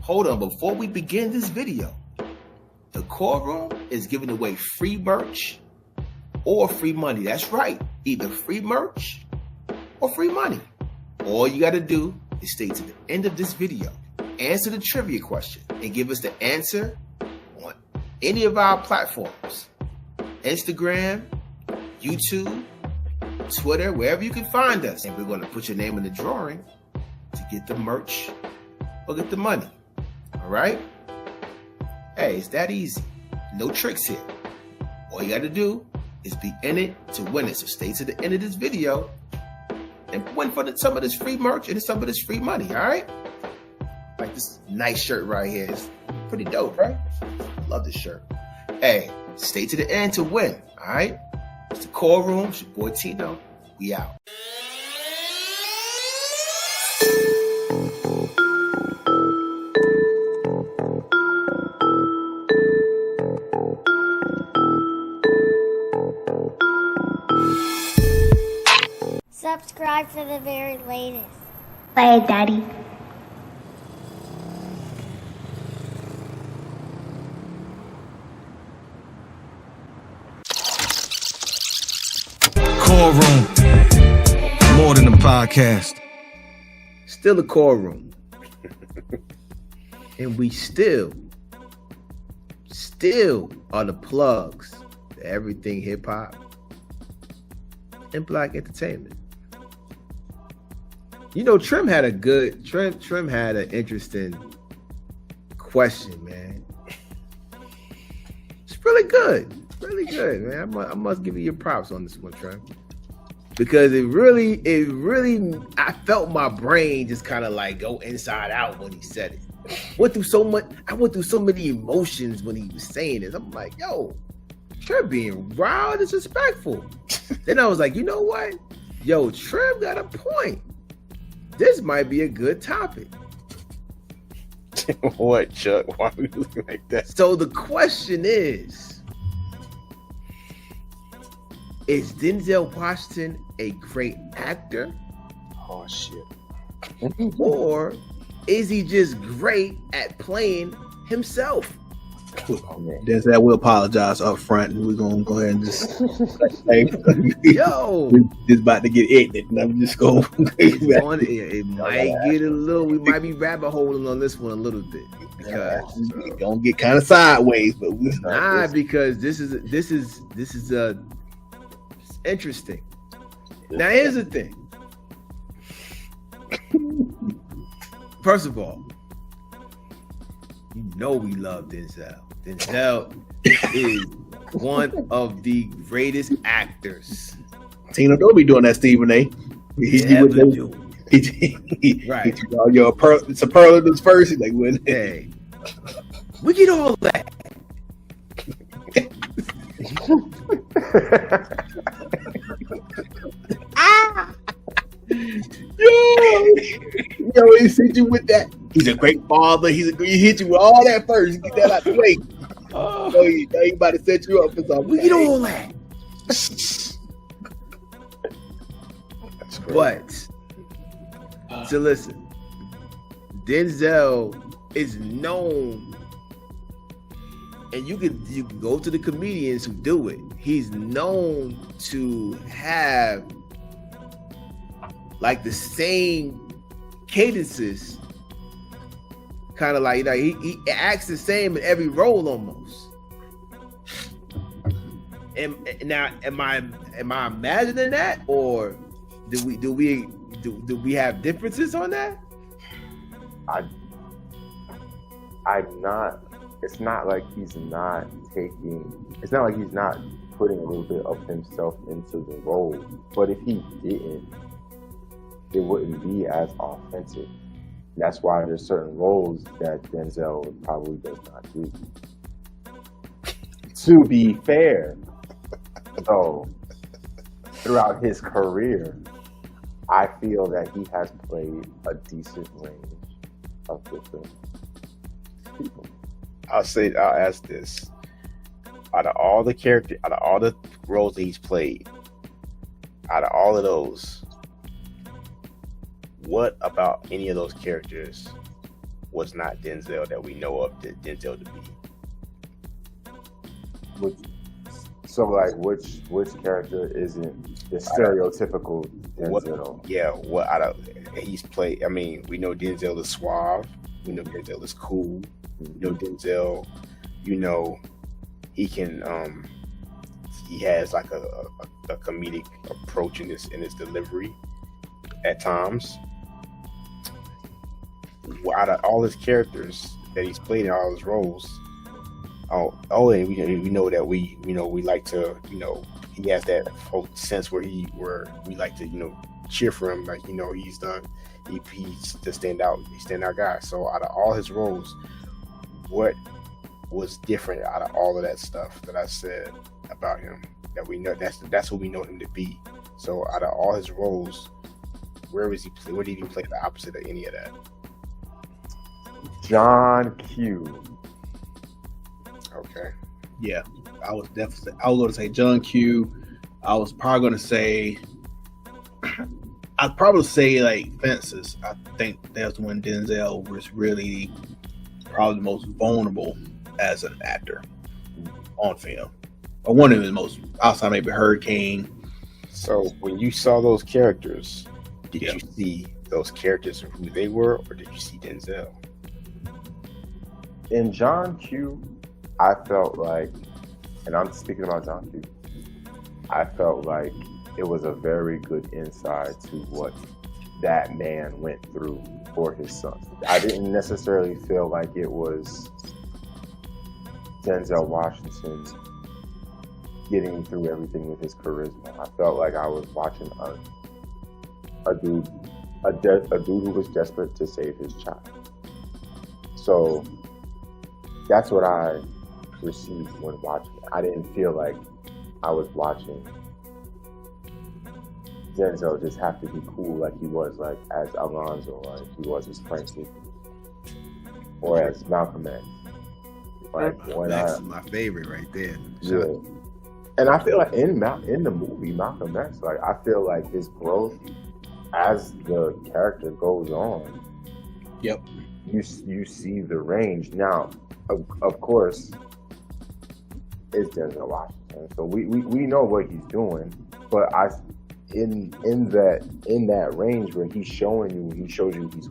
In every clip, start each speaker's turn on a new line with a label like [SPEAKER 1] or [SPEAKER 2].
[SPEAKER 1] hold on. Before we begin this video, the Chord Room is giving away free merch or free money. That's right. Either free merch or free money. All you got to do is stay to the end of this video, answer the trivia question, and give us the answer on any of our platforms. Instagram, YouTube, Twitter, wherever you can find us. And we're going to put your name in the drawing to get the merch or get the money. All right? Hey, it's that easy. No tricks here. All you got to do is be in it to win it. So stay to the end of this video and win for some of this free merch and some of this free money, all right? Like this nice shirt right here. It's pretty dope, right? Love this shirt. Hey, stay to the end to win, all right? It's the Chord Room. It's your boy Tino. We out.
[SPEAKER 2] Subscribe for the very latest.
[SPEAKER 3] Bye, Daddy.
[SPEAKER 4] Chord Room, more than a podcast.
[SPEAKER 1] Still the Chord Room. And we still are the plugs to everything hip hop and black entertainment. You know, Trim had an interesting question, man. It's really good, man. I must give you your props on this one, Trim, because it really, I felt my brain just kind of like go inside out when he said it. I went through so many emotions when he was saying this. I'm like, yo, Trim being wild, disrespectful. Then I was like, you know what? Yo, Trim got a point. This might be a good topic.
[SPEAKER 5] What, Chuck? Why are we looking like that?
[SPEAKER 1] So the question is Denzel Washington a great actor?
[SPEAKER 5] Oh, shit.
[SPEAKER 1] Or is he just great at playing himself?
[SPEAKER 5] Oh, man.
[SPEAKER 6] Denzel will apologize up front, and we're gonna go ahead and just
[SPEAKER 1] yo,
[SPEAKER 6] it's about to get ignorant, and I'm just going.
[SPEAKER 1] It might get a little. We might be rabbit holing on this one a little bit because
[SPEAKER 6] it's gonna get kind of sideways, but
[SPEAKER 1] because this is interesting. Now here's the thing. First of all, you know we love Denzel. Denzel is one of the greatest actors.
[SPEAKER 6] Tino, don't be doing that, Stephen A. Right. Your superlatives first. He's like, well,
[SPEAKER 1] hey, we get all that.
[SPEAKER 6] Yo, he hit you with that. He's a great father. He hit you with all that first. Get that out the way. He about to set you up for something.
[SPEAKER 1] We get all that. But so listen, Denzel is known, and you can go to the comedians who do it. He's known to have like the same cadences, kind of like he acts the same in every role almost. And now, am I imagining that, or do we have differences on that?
[SPEAKER 5] I'm not. It's not like he's not taking. It's not like he's not putting a little bit of himself into the role. But if he didn't, it wouldn't be as authentic. That's why there's certain roles that Denzel probably does not do. To be fair, though, throughout his career, I feel that he has played a decent range of different people.
[SPEAKER 7] I'll ask this. Out of all the roles that he's played, out of all of those, what about any of those characters was not Denzel that we know of Denzel to be.
[SPEAKER 5] Which character isn't the stereotypical Denzel?
[SPEAKER 7] He's played. I mean, we know Denzel is suave. We know Denzel is cool. We know Denzel. He can. He has like a comedic approach in his delivery at times. Out of all his characters that he's played in all his roles, and we know that we like to, he has that whole sense where we like to, cheer for him, like, he's the standout guy. So out of all his roles, what was different out of all of that stuff that I said about him that we know, that's who we know him to be. So out of all his roles, where did he play the opposite of any of that?
[SPEAKER 5] John Q.
[SPEAKER 7] Okay.
[SPEAKER 6] Yeah, I was going to say John Q. I was probably going to say, I'd probably say like Fences. I think that's when Denzel was really probably the most vulnerable as an actor on film, or one of his most, outside maybe Hurricane.
[SPEAKER 7] So when you saw those characters, did you see those characters for who they were, or did you see Denzel?
[SPEAKER 5] In John Q, I felt like, and I'm speaking about John Q, I felt like it was a very good insight to what that man went through for his son. I didn't necessarily feel like it was Denzel Washington getting through everything with his charisma. I felt like I was watching a dude who was desperate to save his child. So that's what I received when watching it. I didn't feel like I was watching Denzel just have to be cool like he was, like as Alonzo, like he was as Frankie, or as Malcolm X. Like
[SPEAKER 3] That's my favorite right there.
[SPEAKER 5] Yeah. And I feel like in the movie Malcolm X, like I feel like his growth as the character goes on.
[SPEAKER 6] Yep.
[SPEAKER 5] You see the range. Now, of course, it's Denzel Washington, so we know what he's doing. But in that range where he shows you he's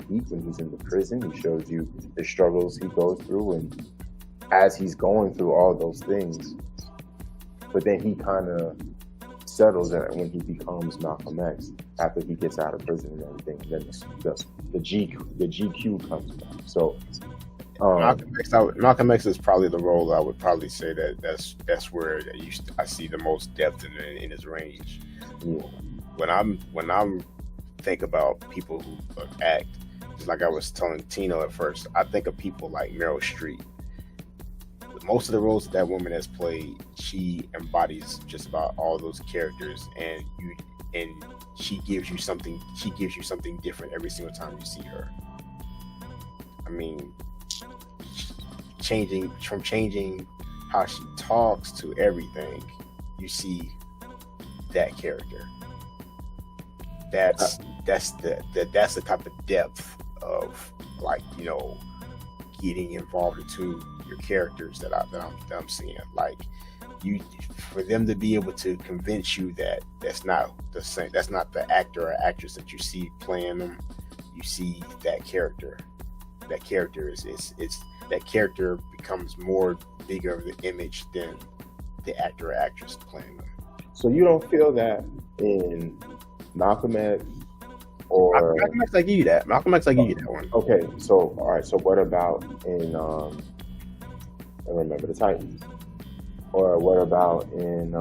[SPEAKER 5] weak when he's in the prison. He shows you the struggles he goes through, and as he's going through all those things, but then he kind of settles in when he becomes Malcolm X after he gets out of prison and everything. And then the GQ comes back. So
[SPEAKER 7] Malcolm X is probably the role I would probably say that's where I see the most depth in his range.
[SPEAKER 5] Yeah.
[SPEAKER 7] When I'm think about people who act, just like I was telling Tino at first, I think of people like Meryl Streep. Most of the roles that woman has played, she embodies just about all those characters, and she gives you something different every single time you see her. I mean, changing how she talks to everything, you see that character. That's the type of depth of, like, getting involved into your characters that I'm seeing. Like, for them to be able to convince you that that's not the same, that's not the actor or actress that you see playing them. You see that character. That character is that character becomes more bigger of the image than the actor or actress playing them.
[SPEAKER 5] So you don't feel that in Malcolm X or
[SPEAKER 7] Malcolm X? I give you that. Malcolm X, I give you that one.
[SPEAKER 5] Okay, so all right. So what about in Remember the Titans? Or what about in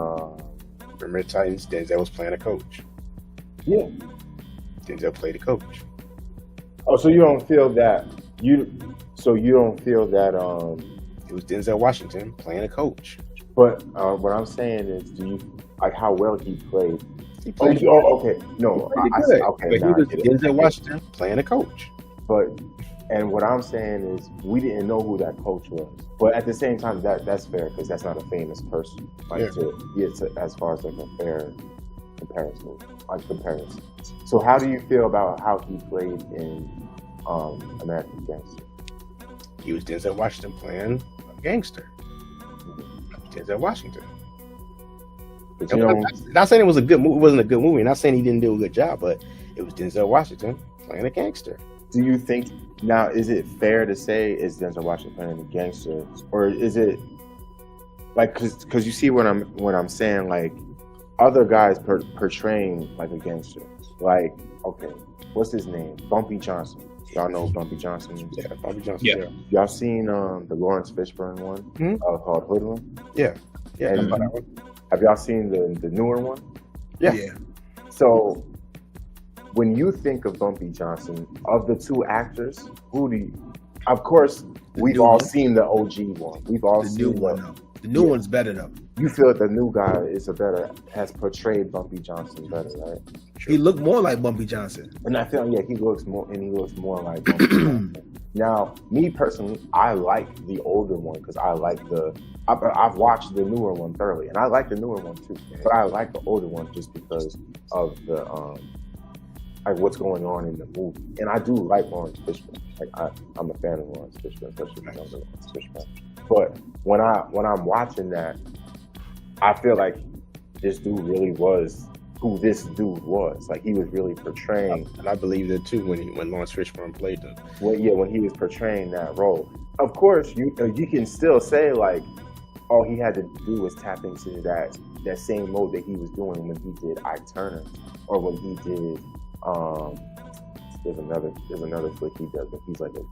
[SPEAKER 7] Remember the Titans? Denzel was playing a coach.
[SPEAKER 5] Yeah,
[SPEAKER 7] Denzel played a coach.
[SPEAKER 5] Oh, so you don't feel that
[SPEAKER 7] It was Denzel Washington playing a coach.
[SPEAKER 5] But what I'm saying is, do you like how well he played?
[SPEAKER 7] He played
[SPEAKER 5] okay. No,
[SPEAKER 7] okay. But he was Denzel Washington playing a coach.
[SPEAKER 5] And what I'm saying is, we didn't know who that coach was. But at the same time, that's fair, because that's not a famous person. Like, as far as like a fair comparison. So how do you feel about how he played in American Gangster?
[SPEAKER 7] He was Denzel Washington playing a gangster. Denzel Washington.
[SPEAKER 5] But you know,
[SPEAKER 7] Not saying it was a good movie. It wasn't a good movie. Not saying he didn't do a good job, but it was Denzel Washington playing a gangster.
[SPEAKER 5] do you think now, is it fair to say is Denzel Washington playing a gangster, or is it like because you see what I'm saying, like other guys portraying like a gangster, like okay, what's his name, Bumpy Johnson. Y'all know who Bumpy Johnson is?
[SPEAKER 7] Yeah, Bobby Johnson.
[SPEAKER 6] Yeah.
[SPEAKER 5] Y'all seen the Lawrence Fishburne one called Hoodlum?
[SPEAKER 7] Yeah.
[SPEAKER 5] And have y'all seen the newer one?
[SPEAKER 7] Yeah.
[SPEAKER 5] So when you think of Bumpy Johnson, of the two actors, who do you? Of course, we've all seen the OG one. We've all seen
[SPEAKER 1] new one. Though. The new one's better though.
[SPEAKER 5] You feel the new guy has portrayed Bumpy Johnson better, right?
[SPEAKER 1] He looked more like Bumpy Johnson.
[SPEAKER 5] And I feel he looks more like Bumpy Johnson. Now, me personally, I like the older one because I like I've watched the newer one thoroughly, and I like the newer one too. But I like the older one just because of the like what's going on in the movie. And I do like Lawrence Fishburne. Like I'm a fan of Lawrence Fishburne, especially the younger Lawrence Fishburne. But when I'm watching that, I feel like this dude really was who this dude was. Like he was really portraying.
[SPEAKER 7] And I believe that too when Lawrence Fishburne played him.
[SPEAKER 5] Well, yeah, when he was portraying that role. Of course, you can still say like, all he had to do was tap into that same mode that he was doing when he did Ike Turner, or when he did there's another flick he does when he's like a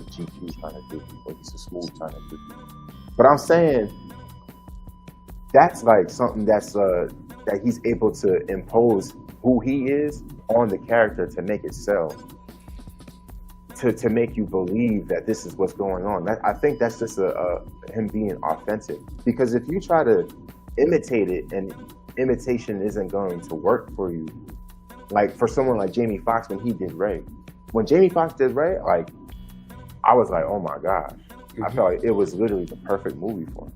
[SPEAKER 5] GQ kind of dude, when he's a smooth kind of dude. But I'm saying that's like something that's that he's able to impose who he is on the character to make it sell, to make you believe that this is what's going on. I think that's just him being authentic. Because if you try to imitate it and imitation isn't going to work for you, like for someone like Jamie Foxx when he did Ray. When Jamie Foxx did Ray, like I was like, oh my gosh. I felt like it was literally the perfect movie for him.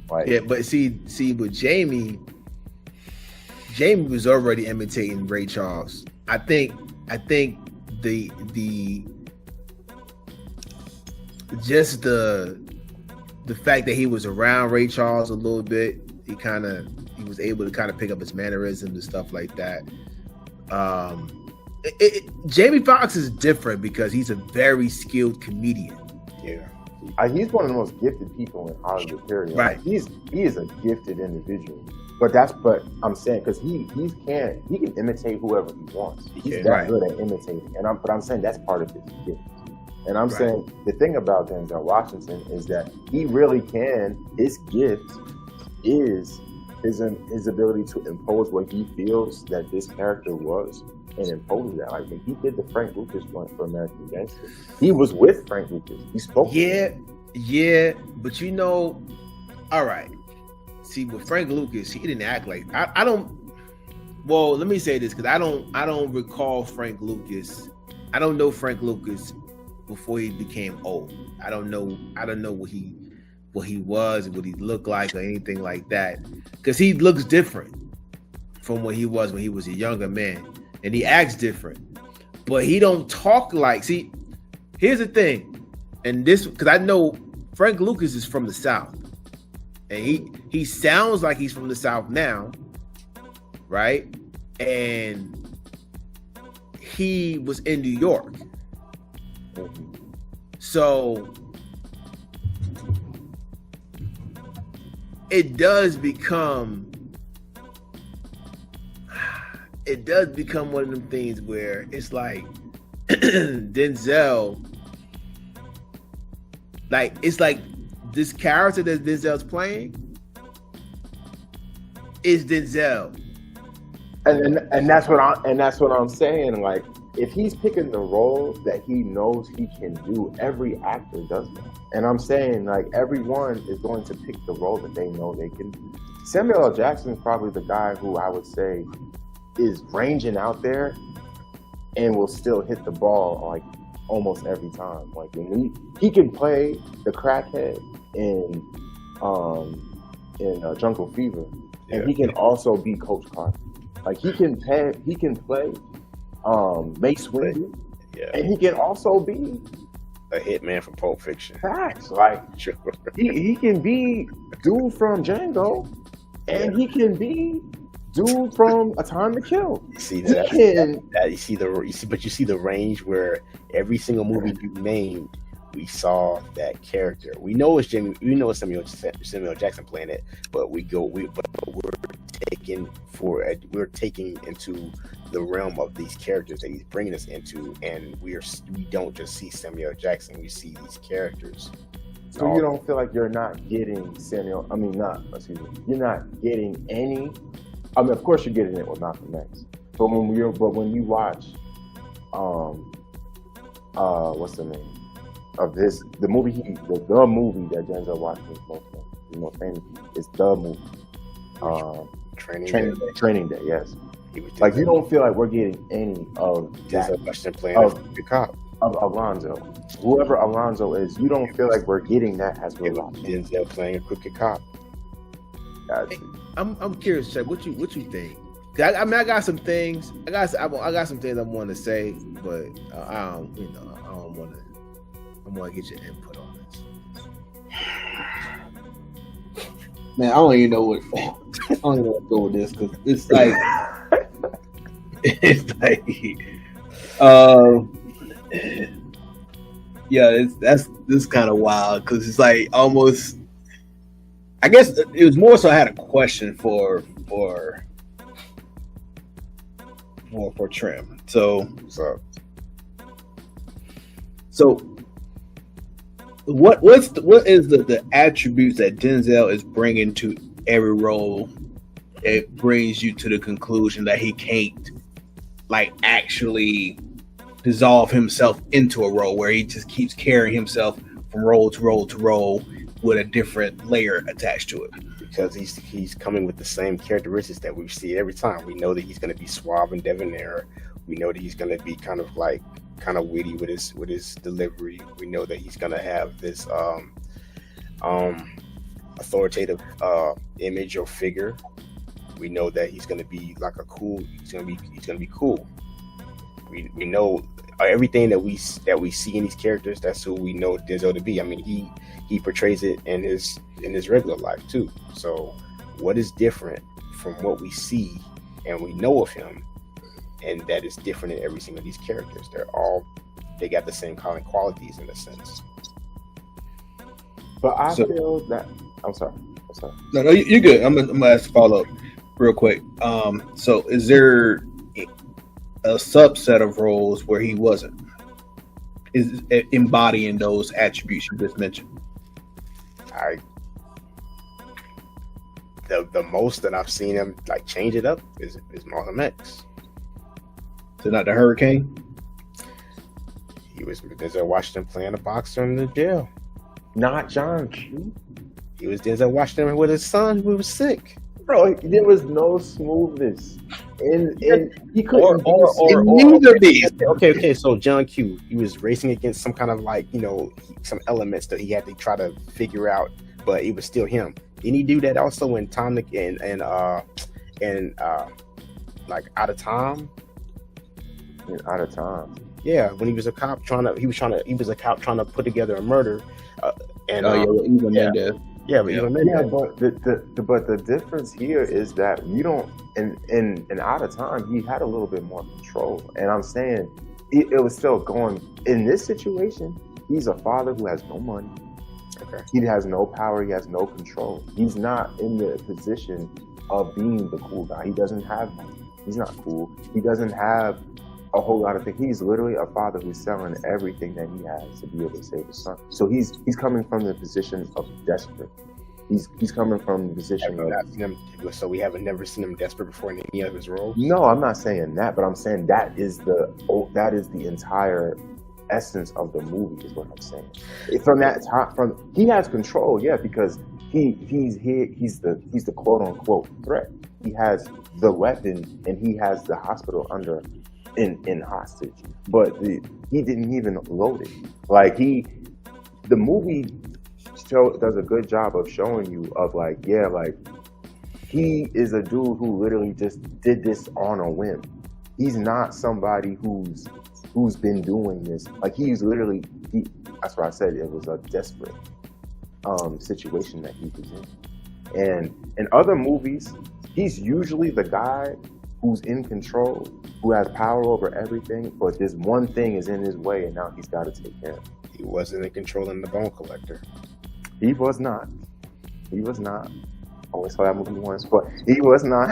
[SPEAKER 5] Like,
[SPEAKER 1] yeah, but see with Jamie was already imitating Ray Charles. I think the just the fact that he was around Ray Charles a little bit, he was able to kind of pick up his mannerisms and stuff like that. Jamie Foxx is different because he's a very skilled comedian.
[SPEAKER 7] Yeah.
[SPEAKER 5] He's one of the most gifted people in Hollywood, period.
[SPEAKER 1] Right.
[SPEAKER 5] He is a gifted individual. But I'm saying because he can imitate whoever he wants. He's that good at imitating. But I'm saying that's part of his gift. And I'm saying the thing about Denzel Washington is that he really can. His gift is his ability to impose what he feels that this character was, and impose that. Like when he did the Frank Lucas one for American Gangster, he was with Frank Lucas. He spoke.
[SPEAKER 1] Yeah, but all right. See, with Frank Lucas, he didn't act like I don't. Well, let me say this because I don't recall Frank Lucas. I don't know Frank Lucas before he became old. I don't know what he was, what he looked like, or anything like that. Because he looks different from what he was when he was a younger man, and he acts different. But he don't talk like. See, here's the thing, and this because I know Frank Lucas is from the South, and he sounds like he's from the South now, right? And he was in New York, so it does become one of them things where it's like Denzel, like it's like this character that Denzel's playing is Denzel,
[SPEAKER 5] and that's what I'm saying. Like if he's picking the role that he knows he can do, every actor does that. And I'm saying like everyone is going to pick the role that they know they can. Samuel L. Jackson is probably the guy who I would say is ranging out there and will still hit the ball like almost every time. Like when he can play the crackhead in Jungle Fever, and he can also be Coach Carter. Like he can play Mace Windu, and he can also be
[SPEAKER 7] a hitman from Pulp Fiction.
[SPEAKER 5] Facts. Like he can be dude from Django, and he can be dude from A Time to Kill.
[SPEAKER 7] You see
[SPEAKER 5] He
[SPEAKER 7] that?
[SPEAKER 5] can.
[SPEAKER 7] But you see the range where every single movie you named, we saw that character. We know it's Jimmy. We know it's Samuel Jackson playing it, but we're taking into the realm of these characters that he's bringing us into, and we don't just see Samuel Jackson. We see these characters.
[SPEAKER 5] So you don't feel like you're not getting you're not getting any. I mean, of course you're getting it with Malcolm X, but when you watch, what's the name of the movie? The movie that Denzel Washington is most famous is the movie. Training Day. Yes. Like you don't feel like we're getting any of that.
[SPEAKER 7] Denzel Washington playing the cop.
[SPEAKER 5] Of Alonzo, whoever Alonzo is, you don't feel like we're getting that as we're watching.
[SPEAKER 7] Denzel playing a crooked cop.
[SPEAKER 1] I'm curious, Chuck. What you think? I mean, I got some things. I got some things I want to say, but I don't want to. I want to get your input on this.
[SPEAKER 6] Man, I don't even know what to go with this because it's like this kind of wild because it's like almost. I guess it was more so I had a question for Trim. So what is the attributes that Denzel is bringing to every role that brings you to the conclusion that he can't like actually dissolve himself into a role where he just keeps carrying himself from role to role to role with a different layer attached to it?
[SPEAKER 7] Because he's coming with the same characteristics that we see every time. We know that he's going to be suave and debonair. We know that he's going to be kind of witty with his delivery. We know that he's going to have this authoritative image or figure. We know that he's going to be like he's going to be cool. We know everything that we see in these characters. That's who we know Denzel to be. I mean, he portrays it in his regular life too. So what is different from what we see and we know of him, and that is different in every single of these characters? They got the same kind of qualities in a sense.
[SPEAKER 5] But I feel that I'm sorry.
[SPEAKER 6] No, you're good. I'm gonna ask a follow up real quick. So is there a subset of roles where he wasn't embodying those attributes you just mentioned?
[SPEAKER 7] The most that I've seen him like change it up is Malcolm X.
[SPEAKER 6] So not the Hurricane?
[SPEAKER 7] He was Denzel Washington playing a boxer in the jail.
[SPEAKER 5] Not John Q.
[SPEAKER 7] He was Denzel Washington with his son who was sick.
[SPEAKER 5] Bro, there was no smoothness. And he couldn't
[SPEAKER 7] Okay. So John Q, he was racing against some kind of some elements that he had to try to figure out, but it was still him. Didn't he do that also in Time and like Out of Time?
[SPEAKER 5] Out of Time.
[SPEAKER 7] Yeah, when he was a cop trying to put together a murder. But
[SPEAKER 5] the difference here is that you don't in Out of Time he had a little bit more control, and I'm saying it was still going in this situation. He's a father who has no money.
[SPEAKER 7] Okay.
[SPEAKER 5] He has no power. He has no control. He's not in the position of being the cool guy. He doesn't have money. He's not cool. He doesn't have a whole lot of things. He's literally a father who's selling everything that he has to be able to save his son. So he's coming from the position of desperate. He's coming from the position
[SPEAKER 7] so we haven't never seen him desperate before in any of his roles?
[SPEAKER 5] No, I'm not saying that, but I'm saying that is the entire essence of the movie is what I'm saying. From that time, he has control, yeah, because he's the quote unquote threat. He has the weapon and he has the hospital in hostage, but he didn't even load it. Like the movie does a good job of showing you of he is a dude who literally just did this on a whim. He's not somebody who's been doing this. Like he's literally That's why I said it was a desperate situation that he was in. And in other movies, he's usually the guy who's in control, who has power over everything, but this one thing is in his way, and now he's got to take care of it.
[SPEAKER 7] He wasn't in control in The Bone Collector.
[SPEAKER 5] He was not. He was not. I always saw that movie once, but he was not.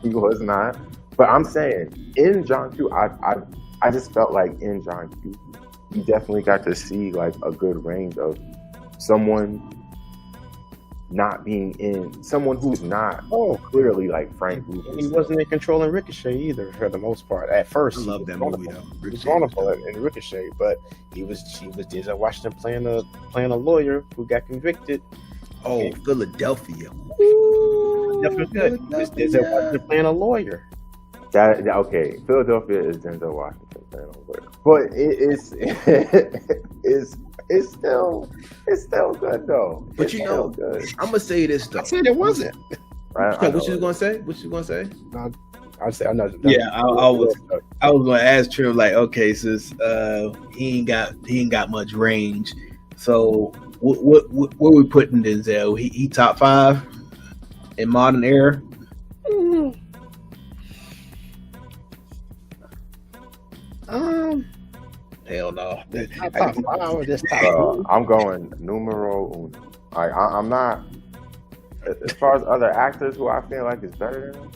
[SPEAKER 5] He was not. But I'm saying, in John Q, I just felt like in John Q, you definitely got to see like a good range of someone not being in, someone who's not clearly like Frank Lucas.
[SPEAKER 7] He wasn't in control in Ricochet either, for the most part. At first,
[SPEAKER 3] I love that movie though.
[SPEAKER 7] He was vulnerable in Ricochet, but he was Denzel Washington playing a lawyer who got convicted.
[SPEAKER 3] Oh, Philadelphia.
[SPEAKER 7] Definitely good. He was Denzel Washington playing a lawyer.
[SPEAKER 5] Okay, Philadelphia is Denzel Washington playing a lawyer, but it's still good though.
[SPEAKER 1] But you know, I'm gonna say this though.
[SPEAKER 7] I said it wasn't.
[SPEAKER 5] Right,
[SPEAKER 1] What you gonna say? What you gonna say?
[SPEAKER 7] I'll say I'm not.
[SPEAKER 6] Yeah, I was gonna ask Trim like, okay, since he ain't got much range, so what we putting Denzel? He top 5 in modern era. Hell no.
[SPEAKER 5] I'm going numero uno. I'm not. As far as other actors who I feel like is better than him,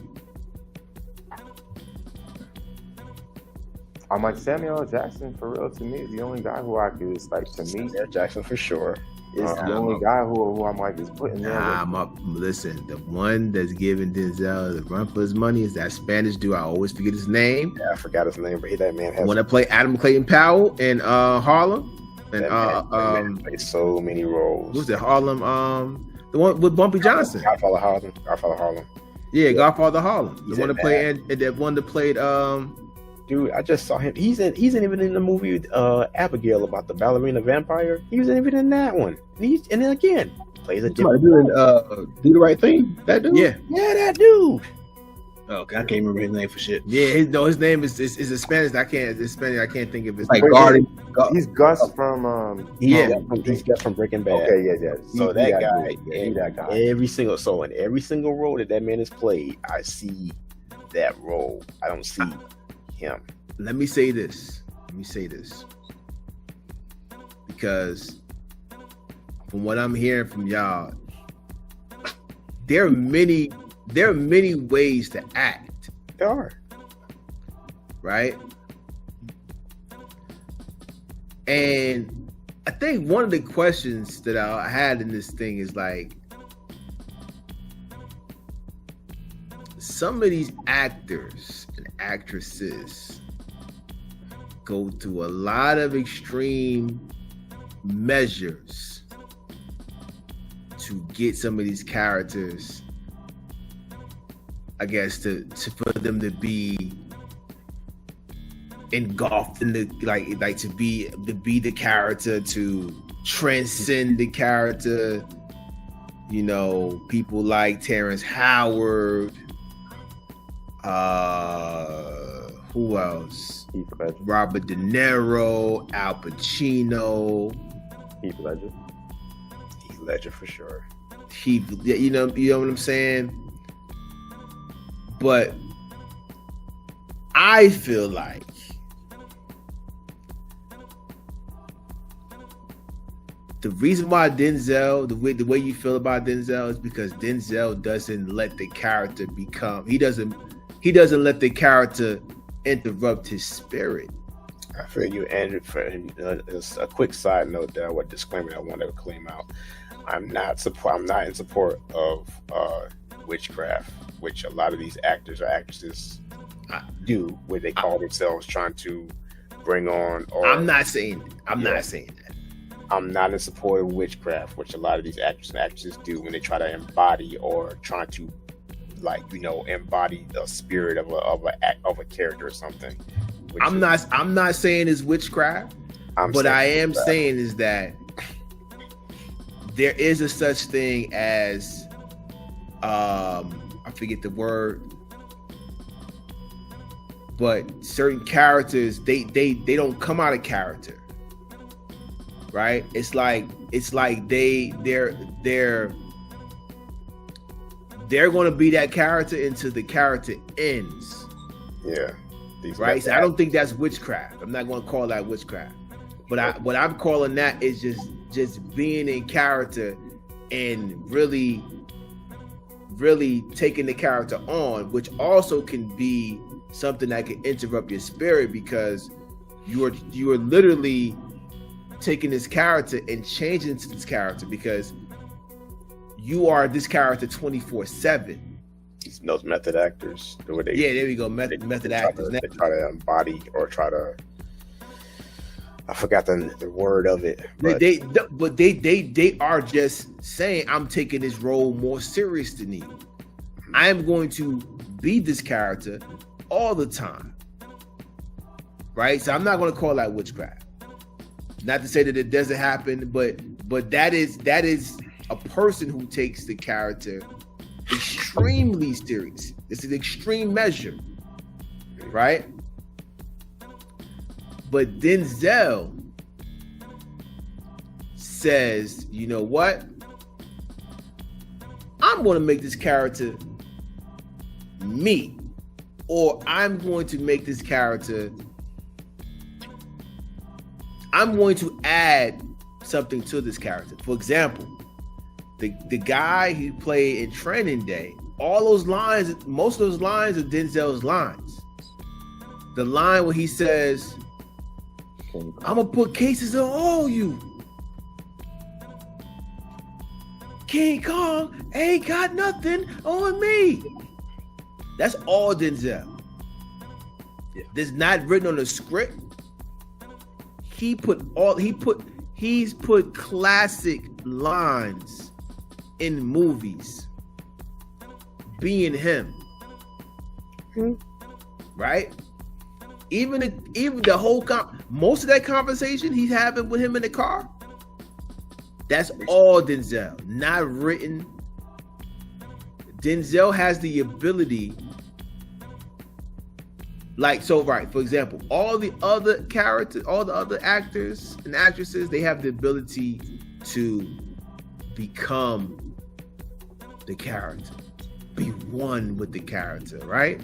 [SPEAKER 5] I'm like Samuel L. Jackson for real. To me, is the only guy who I could is like to me.
[SPEAKER 7] Samuel Jackson for sure.
[SPEAKER 5] Is the only guy who I'm like is putting there.
[SPEAKER 1] Listen, the one that's giving Denzel the run for his money is that Spanish dude. I always forget his name.
[SPEAKER 7] Yeah, I forgot his name, but that man has.
[SPEAKER 1] When I play Adam Clayton Powell in Harlem, and
[SPEAKER 7] that man played so many roles.
[SPEAKER 1] Who's it? Harlem? The one with Bumpy Johnson.
[SPEAKER 7] Godfather Harlem.
[SPEAKER 1] Yeah, Godfather Harlem.
[SPEAKER 7] He's
[SPEAKER 1] The one
[SPEAKER 7] in
[SPEAKER 1] that played and that one that played
[SPEAKER 7] Dude, I just saw him. He's even in the movie Abigail about the ballerina vampire. He was even in that one. And then again plays a different.
[SPEAKER 6] Do the right thing. That dude.
[SPEAKER 1] Yeah,
[SPEAKER 7] that dude.
[SPEAKER 6] Okay, I can't remember his name for shit.
[SPEAKER 1] yeah. His name is a Spanish. It's Spanish. I can't think of his
[SPEAKER 6] Like
[SPEAKER 1] name.
[SPEAKER 6] Garden.
[SPEAKER 5] He's Gus from.
[SPEAKER 1] Yeah.
[SPEAKER 7] He's got from Breaking Bad.
[SPEAKER 5] Okay, yeah.
[SPEAKER 7] So that guy,
[SPEAKER 5] that guy.
[SPEAKER 7] in every single role that man has played, I see that role. I don't see him.
[SPEAKER 1] Let me say this. Because from what I'm hearing from y'all, there are many ways to act.
[SPEAKER 7] There are.
[SPEAKER 1] Right? And I think one of the questions that I had in this thing is like, some of these actors and actresses go through a lot of extreme measures to get some of these characters, I guess, to for them to be engulfed in the like to be the character, to transcend the character. You know, people like Terrence Howard. Who else? Robert De Niro, Al Pacino,
[SPEAKER 5] Heath Ledger.
[SPEAKER 7] Heath Ledger for sure.
[SPEAKER 1] You know what I'm saying? But I feel like the reason why Denzel, the way you feel about Denzel is because Denzel doesn't let the character become. He doesn't let the character interrupt his spirit.
[SPEAKER 7] I feel you. And for a quick side note, that what disclaimer I want to claim out. I'm not in support of witchcraft, which a lot of these actors or actresses do, where they call themselves trying to bring on. Or
[SPEAKER 1] I'm not saying that.
[SPEAKER 7] I'm not in support of witchcraft, which a lot of these actors and actresses do when they try to embody or try to, embody the spirit of a character or something.
[SPEAKER 1] I'm not saying it's witchcraft, but I am saying is that there is a such thing as I forget the word, but certain characters they don't come out of character. right? It's like they're going to be that character until the character ends.
[SPEAKER 7] Yeah.
[SPEAKER 1] Right. So I don't think that's witchcraft. I'm not going to call that witchcraft. But what I'm calling that is just being in character and really taking the character on, which also can be something that can interrupt your spirit, because you are literally taking this character and changing into this character, because you are this character 24/7.
[SPEAKER 7] Those method actors, the way they,
[SPEAKER 1] yeah, there we go, method actors.
[SPEAKER 7] They try to embody or try to, I forgot the word of it. But
[SPEAKER 1] they are just saying, I'm taking this role more serious than you. I am going to be this character all the time, right? So I'm not going to call that witchcraft. Not to say that it doesn't happen, but that is a person who takes the character extremely serious. This is extreme measure, right? But Denzel says, you know what? I'm going to make this character me, or I'm going to make this character, I'm going to add something to this character. For example, the guy he played in Training Day, all those lines, most of those lines are Denzel's lines. The line where he says, I'm gonna put cases on all you. King Kong ain't got nothing on me. That's all Denzel.
[SPEAKER 6] Yeah.
[SPEAKER 1] This not written on the script. He's put classic lines in movies being him. Right? Even the whole most of that conversation he's having with him in the car, that's all Denzel, not written. Denzel has the ability, like, so right, for example, all the other characters, all the other actors and actresses, they have the ability to become the character, be one with the character, right?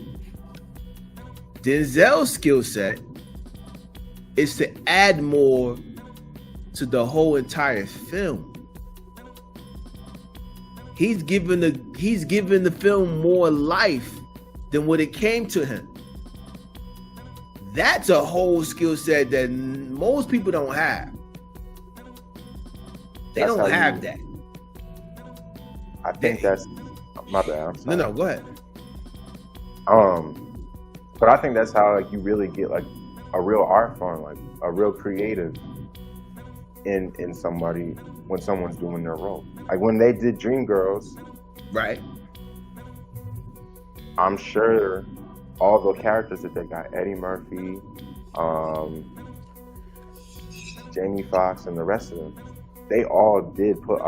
[SPEAKER 1] Denzel's skill set is to add more to the whole entire film. He's given the film more life than what it came to him. That's a whole skill set that most people don't have. They don't have that.
[SPEAKER 5] I think that's my bad. I'm sorry.
[SPEAKER 1] No, go ahead.
[SPEAKER 5] But I think that's how like you really get like a real art form, like a real creative in somebody when someone's doing their role. Like when they did Dreamgirls,
[SPEAKER 1] Right.
[SPEAKER 5] I'm sure all the characters that they got, Eddie Murphy, Jamie Foxx, and the rest of them, they all did put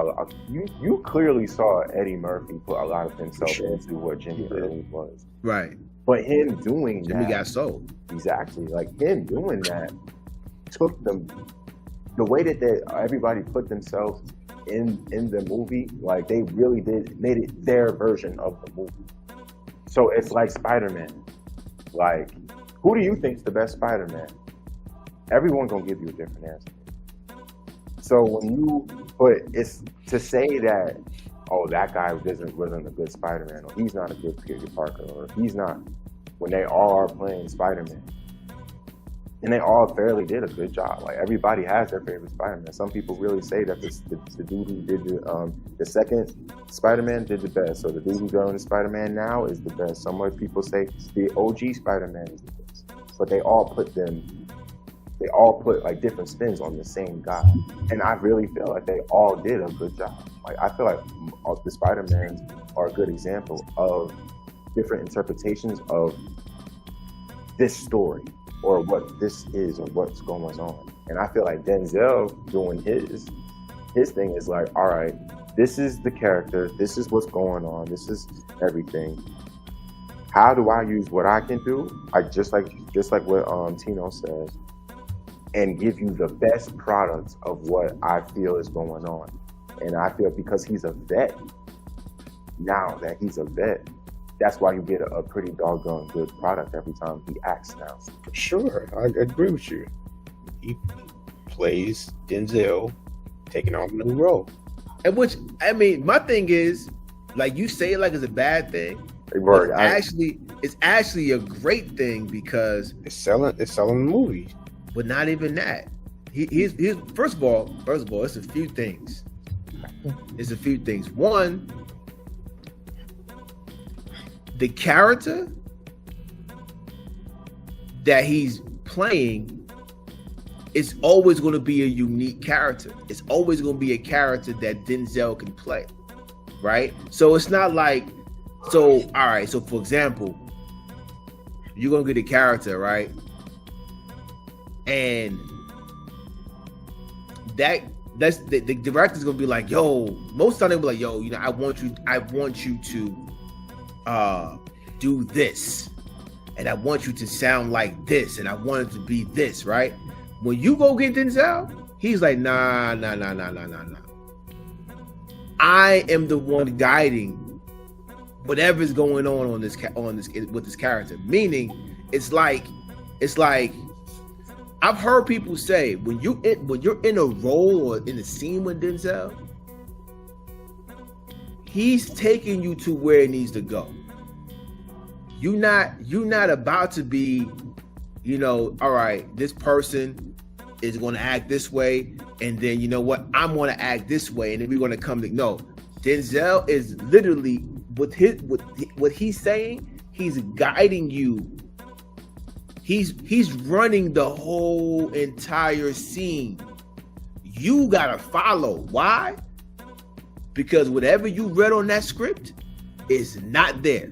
[SPEAKER 5] you clearly saw Eddie Murphy put a lot of himself into what Jimmy really was.
[SPEAKER 1] Right.
[SPEAKER 5] But him doing
[SPEAKER 1] Jimmy
[SPEAKER 5] that,
[SPEAKER 1] got sold.
[SPEAKER 5] exactly, like him doing that took them the way that everybody put themselves in the movie, like they really made it their version of the movie. So it's like Spider-Man. Like, who do you think's the best Spider-Man? Everyone's gonna give you a different answer. So when you it's to say that, oh, that guy wasn't a good Spider-Man, or he's not a good Peter Parker, or he's not, when they all are playing Spider-Man. And they all fairly did a good job. Like, everybody has their favorite Spider-Man. Some people really say that the dude who did the second Spider-Man did the best. So the dude who's doing Spider-Man now is the best. Some other people say the OG Spider-Man is the best. But they all put like different spins on the same guy. And I really feel like they all did a good job. Like, I feel like the Spider-Mans are a good example of different interpretations of this story, or what this is, or what's going on. And I feel like Denzel doing his thing is like, all right, this is the character, this is what's going on, this is everything. How do I use what I can do? Just like what Tino says. and give you the best product of what I feel is going on. And I feel because he's a vet, now that he's a vet, that's why you get a pretty doggone good product every time he acts now.
[SPEAKER 7] Sure, I agree with you. He plays Denzel taking on a new role.
[SPEAKER 1] And which, I mean, my thing is, like, you say it like it's a bad thing.
[SPEAKER 5] Word,
[SPEAKER 1] It's actually a great thing because
[SPEAKER 7] It's selling the movie.
[SPEAKER 1] but not even that. He's first of all, it's a few things. It's a few things. One, the character that he's playing is always going to be a unique character. It's always going to be a character that Denzel can play, right? So it's not like, so all right. So for example, you're gonna get a character, right? And that's the director's gonna be like, yo, most of the time they'll be like, yo, you know, I want you to do this, and I want you to sound like this, and I want it to be this, right? When you go get Denzel, he's like, nah. I am the one guiding whatever's going on this with this character. Meaning, it's like I've heard people say when you're in a role or in a scene with Denzel, he's taking you to where it needs to go. You're not about to be, you know, all right, this person is going to act this way, and then you know what, I'm going to act this way, and then we're going to come to no. Denzel is literally with what he's saying, he's guiding you. He's running the whole entire scene. You gotta follow. Why? Because whatever you read on that script is not there.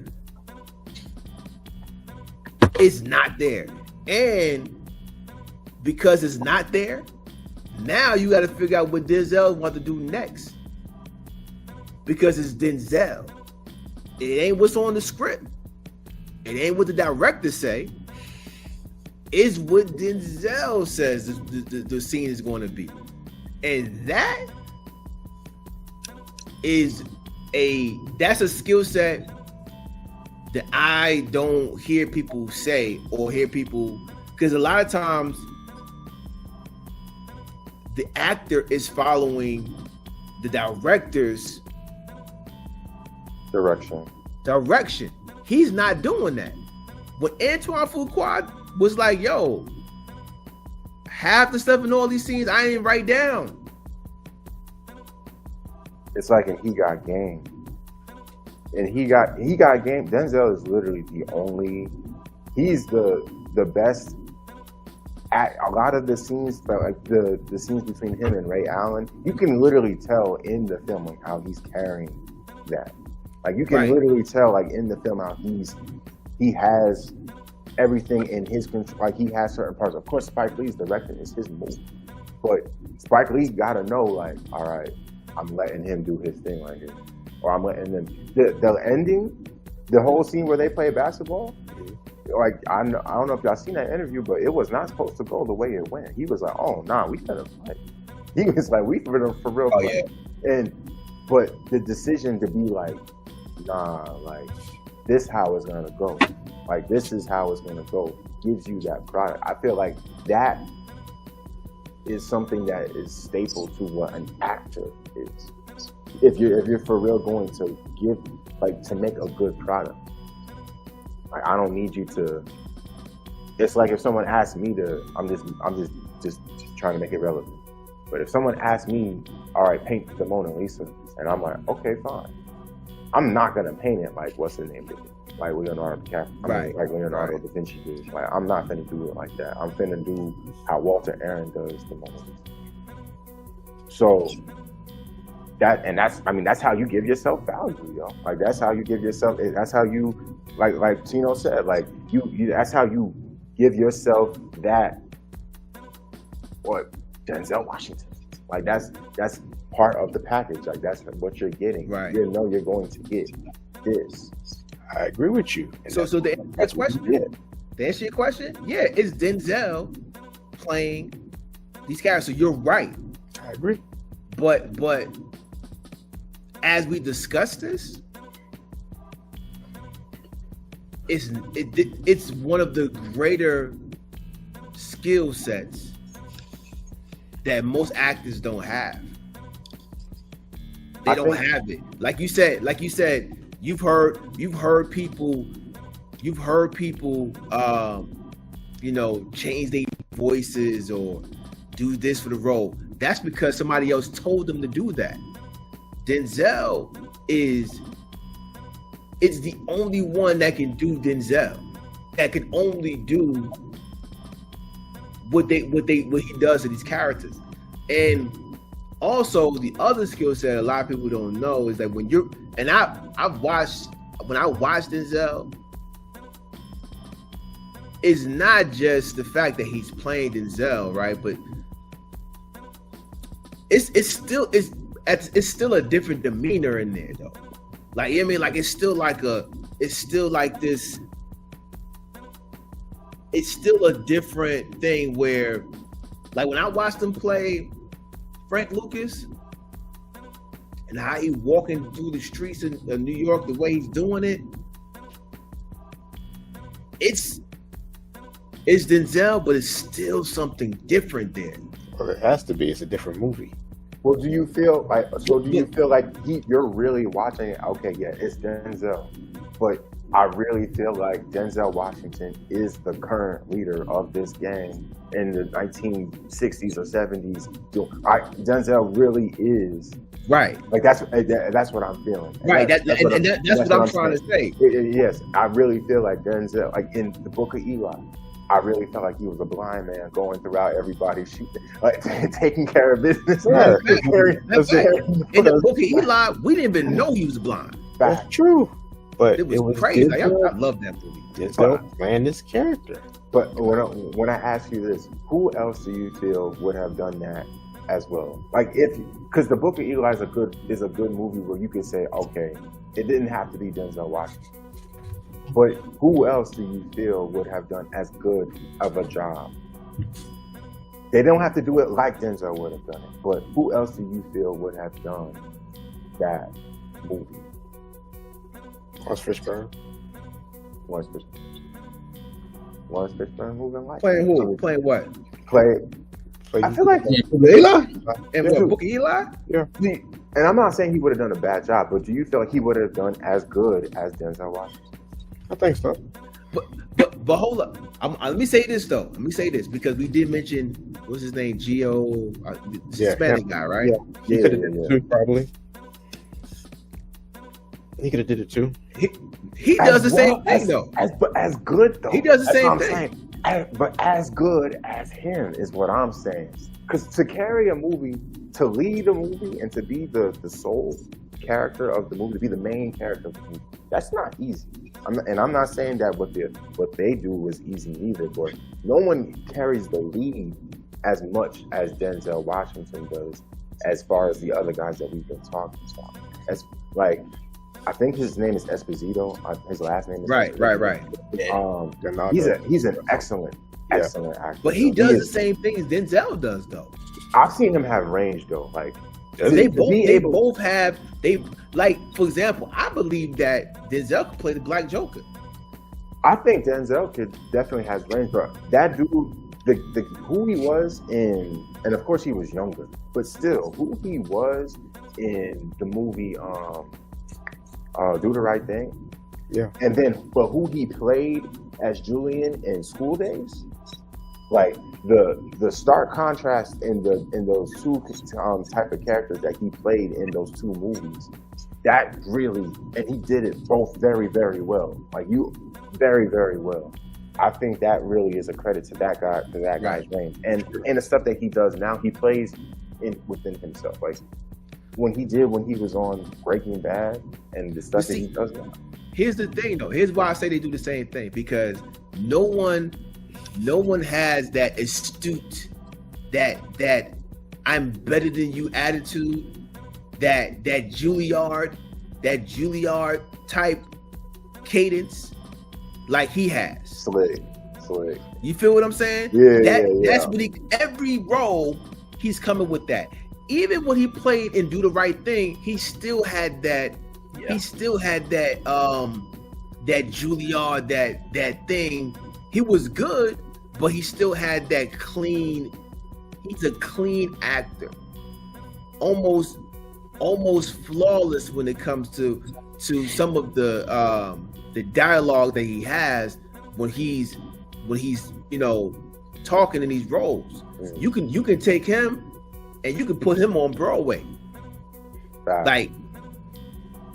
[SPEAKER 1] It's not there. And because it's not there, now you gotta figure out what Denzel wants to do next. Because it's Denzel. It ain't what's on the script. It ain't what the director say. It's what Denzel says the scene is going to be. And that's a skill set that I don't hear people say or hear people, because a lot of times the actor is following the director's direction. He's not doing that. When Antoine Fuqua was like, yo, half the stuff in all these scenes I didn't write down.
[SPEAKER 5] It's like in He Got Game. And He Got Game, Denzel is literally he's the best at a lot of the scenes, like the scenes between him and Ray Allen, you can literally tell in the film like how he's carrying that. Like you can literally tell like in the film how he has everything in his control. Like he has certain parts. Of course, Spike Lee's directing is his movie, but Spike Lee's got to know like, all right, I'm letting him do his thing right here, or I'm letting them. The ending, the whole scene where they play basketball. Like I don't know if y'all seen that interview, but it was not supposed to go the way it went. He was like, "Oh nah, we gotta fight." He was like, "We for real."
[SPEAKER 7] Oh yeah.
[SPEAKER 5] But the decision to be like, nah, like this how it's gonna go. Like this is how it's gonna go. Gives you that product. I feel like that is something that is staple to what an actor is. If you're for real going to give, like, to make a good product. Like I don't need you to. It's like if someone asks me to, I'm just trying to make it relevant. But if someone asks me, all right, paint the Mona Lisa, and I'm like, okay, fine. I'm not gonna paint it like what's the name of it, like Leonardo DiCaprio,
[SPEAKER 1] Right.
[SPEAKER 5] Like Leonardo da Vinci did. Like I'm not gonna do it like that. I'm gonna do how Walter Aaron does the Mona Lisa. So that's how you give yourself value, yo. Like that's how you give yourself. That's how you, like Tino said, like you. That's how you give yourself that. Or Denzel Washington. Like that's part of the package. Like that's what you're getting.
[SPEAKER 1] Right.
[SPEAKER 5] You know you're going to get this.
[SPEAKER 7] I agree with you. And
[SPEAKER 1] So to answer your question,
[SPEAKER 5] Yeah.
[SPEAKER 1] to answer your question, yeah, it's Denzel playing these characters. You're right.
[SPEAKER 7] I agree.
[SPEAKER 1] But as we discuss this, it's one of the greater skill sets that most actors don't have. They don't have it. Like you said, you've heard people, change their voices or do this for the role. That's because somebody else told them to do that. Denzel is the only one that can do Denzel. That can only do what he does to these characters. And also the other skill set a lot of people don't know is that when I watched Denzel, it's not just the fact that he's playing Denzel, right? But it's still a different demeanor in there though. Like, I mean, like it's still a different thing where, like, when I watched him play Frank Lucas and how he walking through the streets of New York, the way he's doing it, it's Denzel, but it's still something different there.
[SPEAKER 7] Well, it has to be. It's a different movie.
[SPEAKER 5] Well, do you feel like you're really watching it? Okay, yeah, it's Denzel, but I really feel like Denzel Washington is the current leader of this gang in the 1960s or 70s. Denzel really is.
[SPEAKER 1] Right.
[SPEAKER 5] Like that's what I'm feeling. And
[SPEAKER 1] right. That's what I'm trying to say.
[SPEAKER 5] Yes, I really feel like Denzel, like in the Book of Eli, I really felt like he was a blind man going throughout everybody, taking care of business.
[SPEAKER 1] Yeah. That's right. In the Book of Eli, we didn't even know he was blind.
[SPEAKER 7] That's true. But
[SPEAKER 1] it was crazy. Like, I love that movie.
[SPEAKER 7] Denzel playing this character.
[SPEAKER 5] But when I ask you this, who else do you feel would have done that as well? Like, because the Book of Eli is a good movie where you could say, okay, it didn't have to be Denzel Washington. But who else do you feel would have done as good of a job? They don't have to do it like Denzel would have done it, but who else do you feel would have done that movie?
[SPEAKER 7] Lawrence Fishburne.
[SPEAKER 5] Lawrence Fishburne moving like
[SPEAKER 1] playing who? Playing what?
[SPEAKER 5] I feel like
[SPEAKER 6] Eli?
[SPEAKER 1] And what, Book of Eli?
[SPEAKER 7] Yeah.
[SPEAKER 5] And I'm not saying he would have done a bad job, but do you feel like he would have done as good as Denzel Washington?
[SPEAKER 7] I think so.
[SPEAKER 1] But hold up. Let me say this though. Let me say this because we did mention what's his name, Gio, the Hispanic guy, right?
[SPEAKER 7] He could have did it too, probably. He could have did it too.
[SPEAKER 1] He does the same thing though.
[SPEAKER 5] As good though.
[SPEAKER 1] He does the same thing.
[SPEAKER 5] But as good as him is what I'm saying. Because to carry a movie, to lead a movie, and to be the sole character of the movie, to be the main character of the movie, that's not easy. I'm not saying that what they do is easy either, but no one carries the lead as much as Denzel Washington does, as far as the other guys that we've been talking about. As like, I think his name is Esposito. His last name is Esposito.
[SPEAKER 1] Right.
[SPEAKER 5] He's an excellent actor.
[SPEAKER 1] But he does the same thing as Denzel does, though.
[SPEAKER 5] I've seen him have range, though. Like
[SPEAKER 1] they both have. Like, for example, I believe that Denzel could play the Black Joker.
[SPEAKER 5] I think Denzel definitely has range, but that dude, who he was in, and of course he was younger, but still, who he was in the movie Do the Right Thing.
[SPEAKER 7] Yeah. And
[SPEAKER 5] then, but who he played as Julian in School Days, like the stark contrast in those two type of characters that he played in those two movies, that really, and he did it both very, very well. Like very, very well. I think that really is a credit to that guy, guy's range, and the stuff that he does now, he plays within himself. Like when he was on Breaking Bad and the stuff that he does now.
[SPEAKER 1] Here's the thing, though. Here's why I say they do the same thing, because no one has that astute, that I'm better than you attitude, that Juilliard type cadence like he has.
[SPEAKER 5] Slick. Slick.
[SPEAKER 1] You feel what I'm saying?
[SPEAKER 5] Yeah.
[SPEAKER 1] That's what every role he's coming with that. Even when he played in Do the Right Thing, he still had that. Yeah. He still had that. That Juilliard, that thing. He was good, but he still had that clean. He's a clean actor, almost flawless when it comes to some of the dialogue that he has when he's talking in these roles. You can take him and you can put him on Broadway, like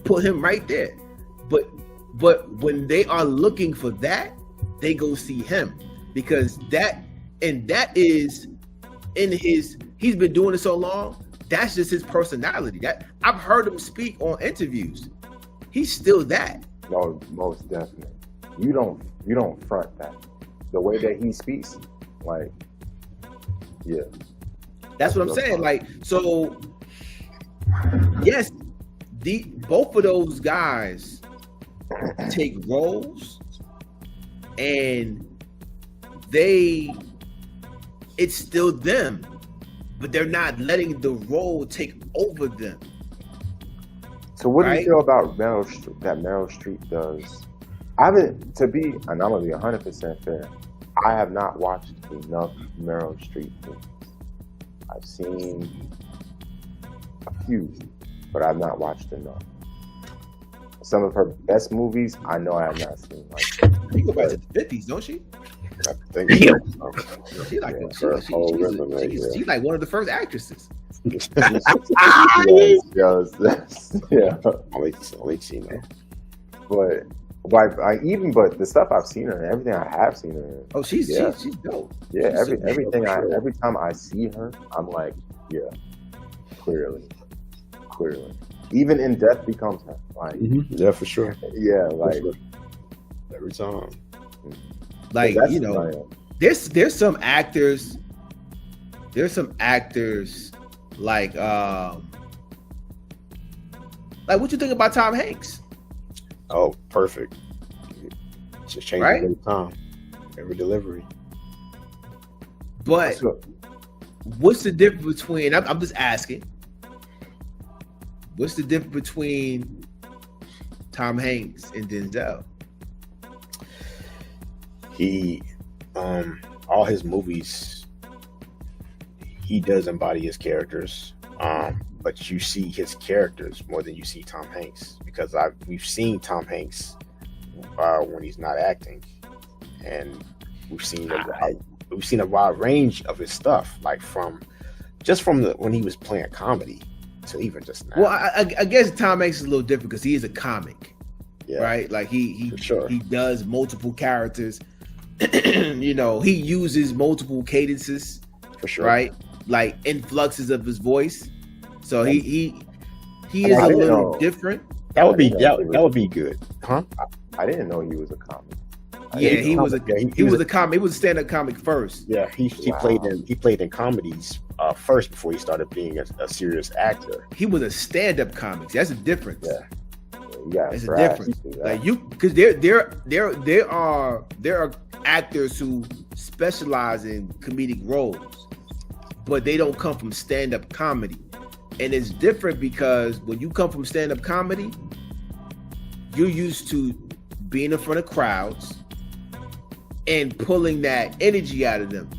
[SPEAKER 1] put him right there. But when they are looking for that, they go see him, because that is in his. He's been doing it so long. That's just his personality. That I've heard him speak on interviews. He's still that.
[SPEAKER 5] No, most definitely. You don't front that. The way that he speaks, like, yeah.
[SPEAKER 1] That's what I'm saying. Like, so yes, both of those guys take roles, and it's still them, but they're not letting the role take over them.
[SPEAKER 5] So what do you feel about Meryl Streep does? And I'm gonna be 100% fair, I have not watched enough Meryl Streep movies. I've seen a few, but I've not watched enough. Some of her best movies, I know I have not seen. Like,
[SPEAKER 1] you go back to the 50s, don't she?
[SPEAKER 5] I think so.
[SPEAKER 1] She's like one of the first actresses.
[SPEAKER 5] Yeah.
[SPEAKER 7] I'll let you know.
[SPEAKER 5] But the stuff I've seen her in, everything I have seen her in.
[SPEAKER 1] Oh, she's dope.
[SPEAKER 5] Yeah, everything. Every time I see her, I'm like, yeah, clearly. Even in Death Becomes Her, like,
[SPEAKER 7] yeah, for sure.
[SPEAKER 5] Yeah, like
[SPEAKER 7] sure. Every time.
[SPEAKER 1] Like, there's some actors. There's some actors like what you think about Tom Hanks?
[SPEAKER 7] Oh, perfect. Just changes every time, every delivery.
[SPEAKER 1] But what's the difference between? I'm just asking. What's the difference between Tom Hanks and Denzel?
[SPEAKER 7] He, all his movies, he does embody his characters. But you see his characters more than you see Tom Hanks, because we've seen Tom Hanks when he's not acting, and we've seen a wide range of his stuff, like from when he was playing comedy to even just now.
[SPEAKER 1] Well, I guess Tom Hanks is a little different because he is a comic,
[SPEAKER 7] yeah.
[SPEAKER 1] Right? Like he does multiple characters. He uses multiple cadences,
[SPEAKER 7] for sure,
[SPEAKER 1] right? Like influxes of his voice. So he is a little different.
[SPEAKER 7] That would be good, huh?
[SPEAKER 5] I didn't know he was a comic.
[SPEAKER 1] He was a comic. He was a stand-up comic first.
[SPEAKER 7] Yeah, he played in comedies first before he started being a serious actor.
[SPEAKER 1] He was a stand-up comic. That's a difference.
[SPEAKER 5] Yeah,
[SPEAKER 1] it's a difference. Like because there are actors who specialize in comedic roles, but they don't come from stand-up comedy. And it's different because when you come from stand-up comedy, you're used to being in front of crowds and pulling that energy out of them.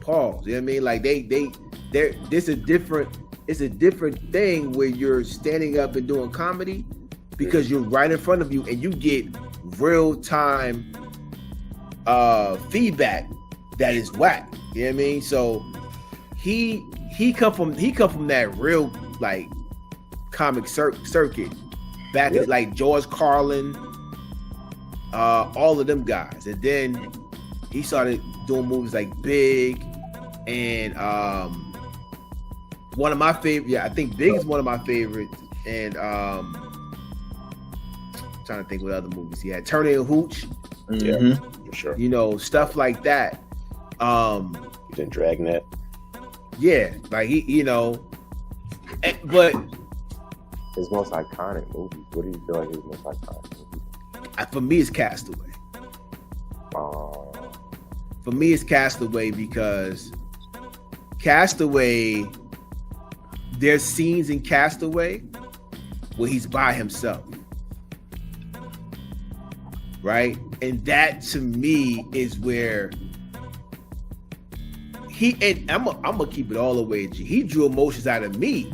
[SPEAKER 1] Pause. You know what I mean? Like it's a different thing where you're standing up and doing comedy because you're right in front of you and you get real-time feedback that is whack. You know what I mean? So he come from that real like comic circuit back at like George Carlin, all of them guys, and then he started doing movies like Big and one of my favorite. Yeah, I think Big is one of my favorites, and I'm trying to think what other movies he had. Turner and Hooch,
[SPEAKER 7] yeah, for sure.
[SPEAKER 1] Stuff like that.
[SPEAKER 7] Then Dragnet.
[SPEAKER 1] Yeah, like but
[SPEAKER 5] his most iconic movies. What do you feel like his most iconic movie?
[SPEAKER 1] For me, it's Castaway. For me, it's Castaway because Castaway, there's scenes in Castaway where he's by himself, right? And that to me is where I'm gonna keep it all the way, G. He drew emotions out of me.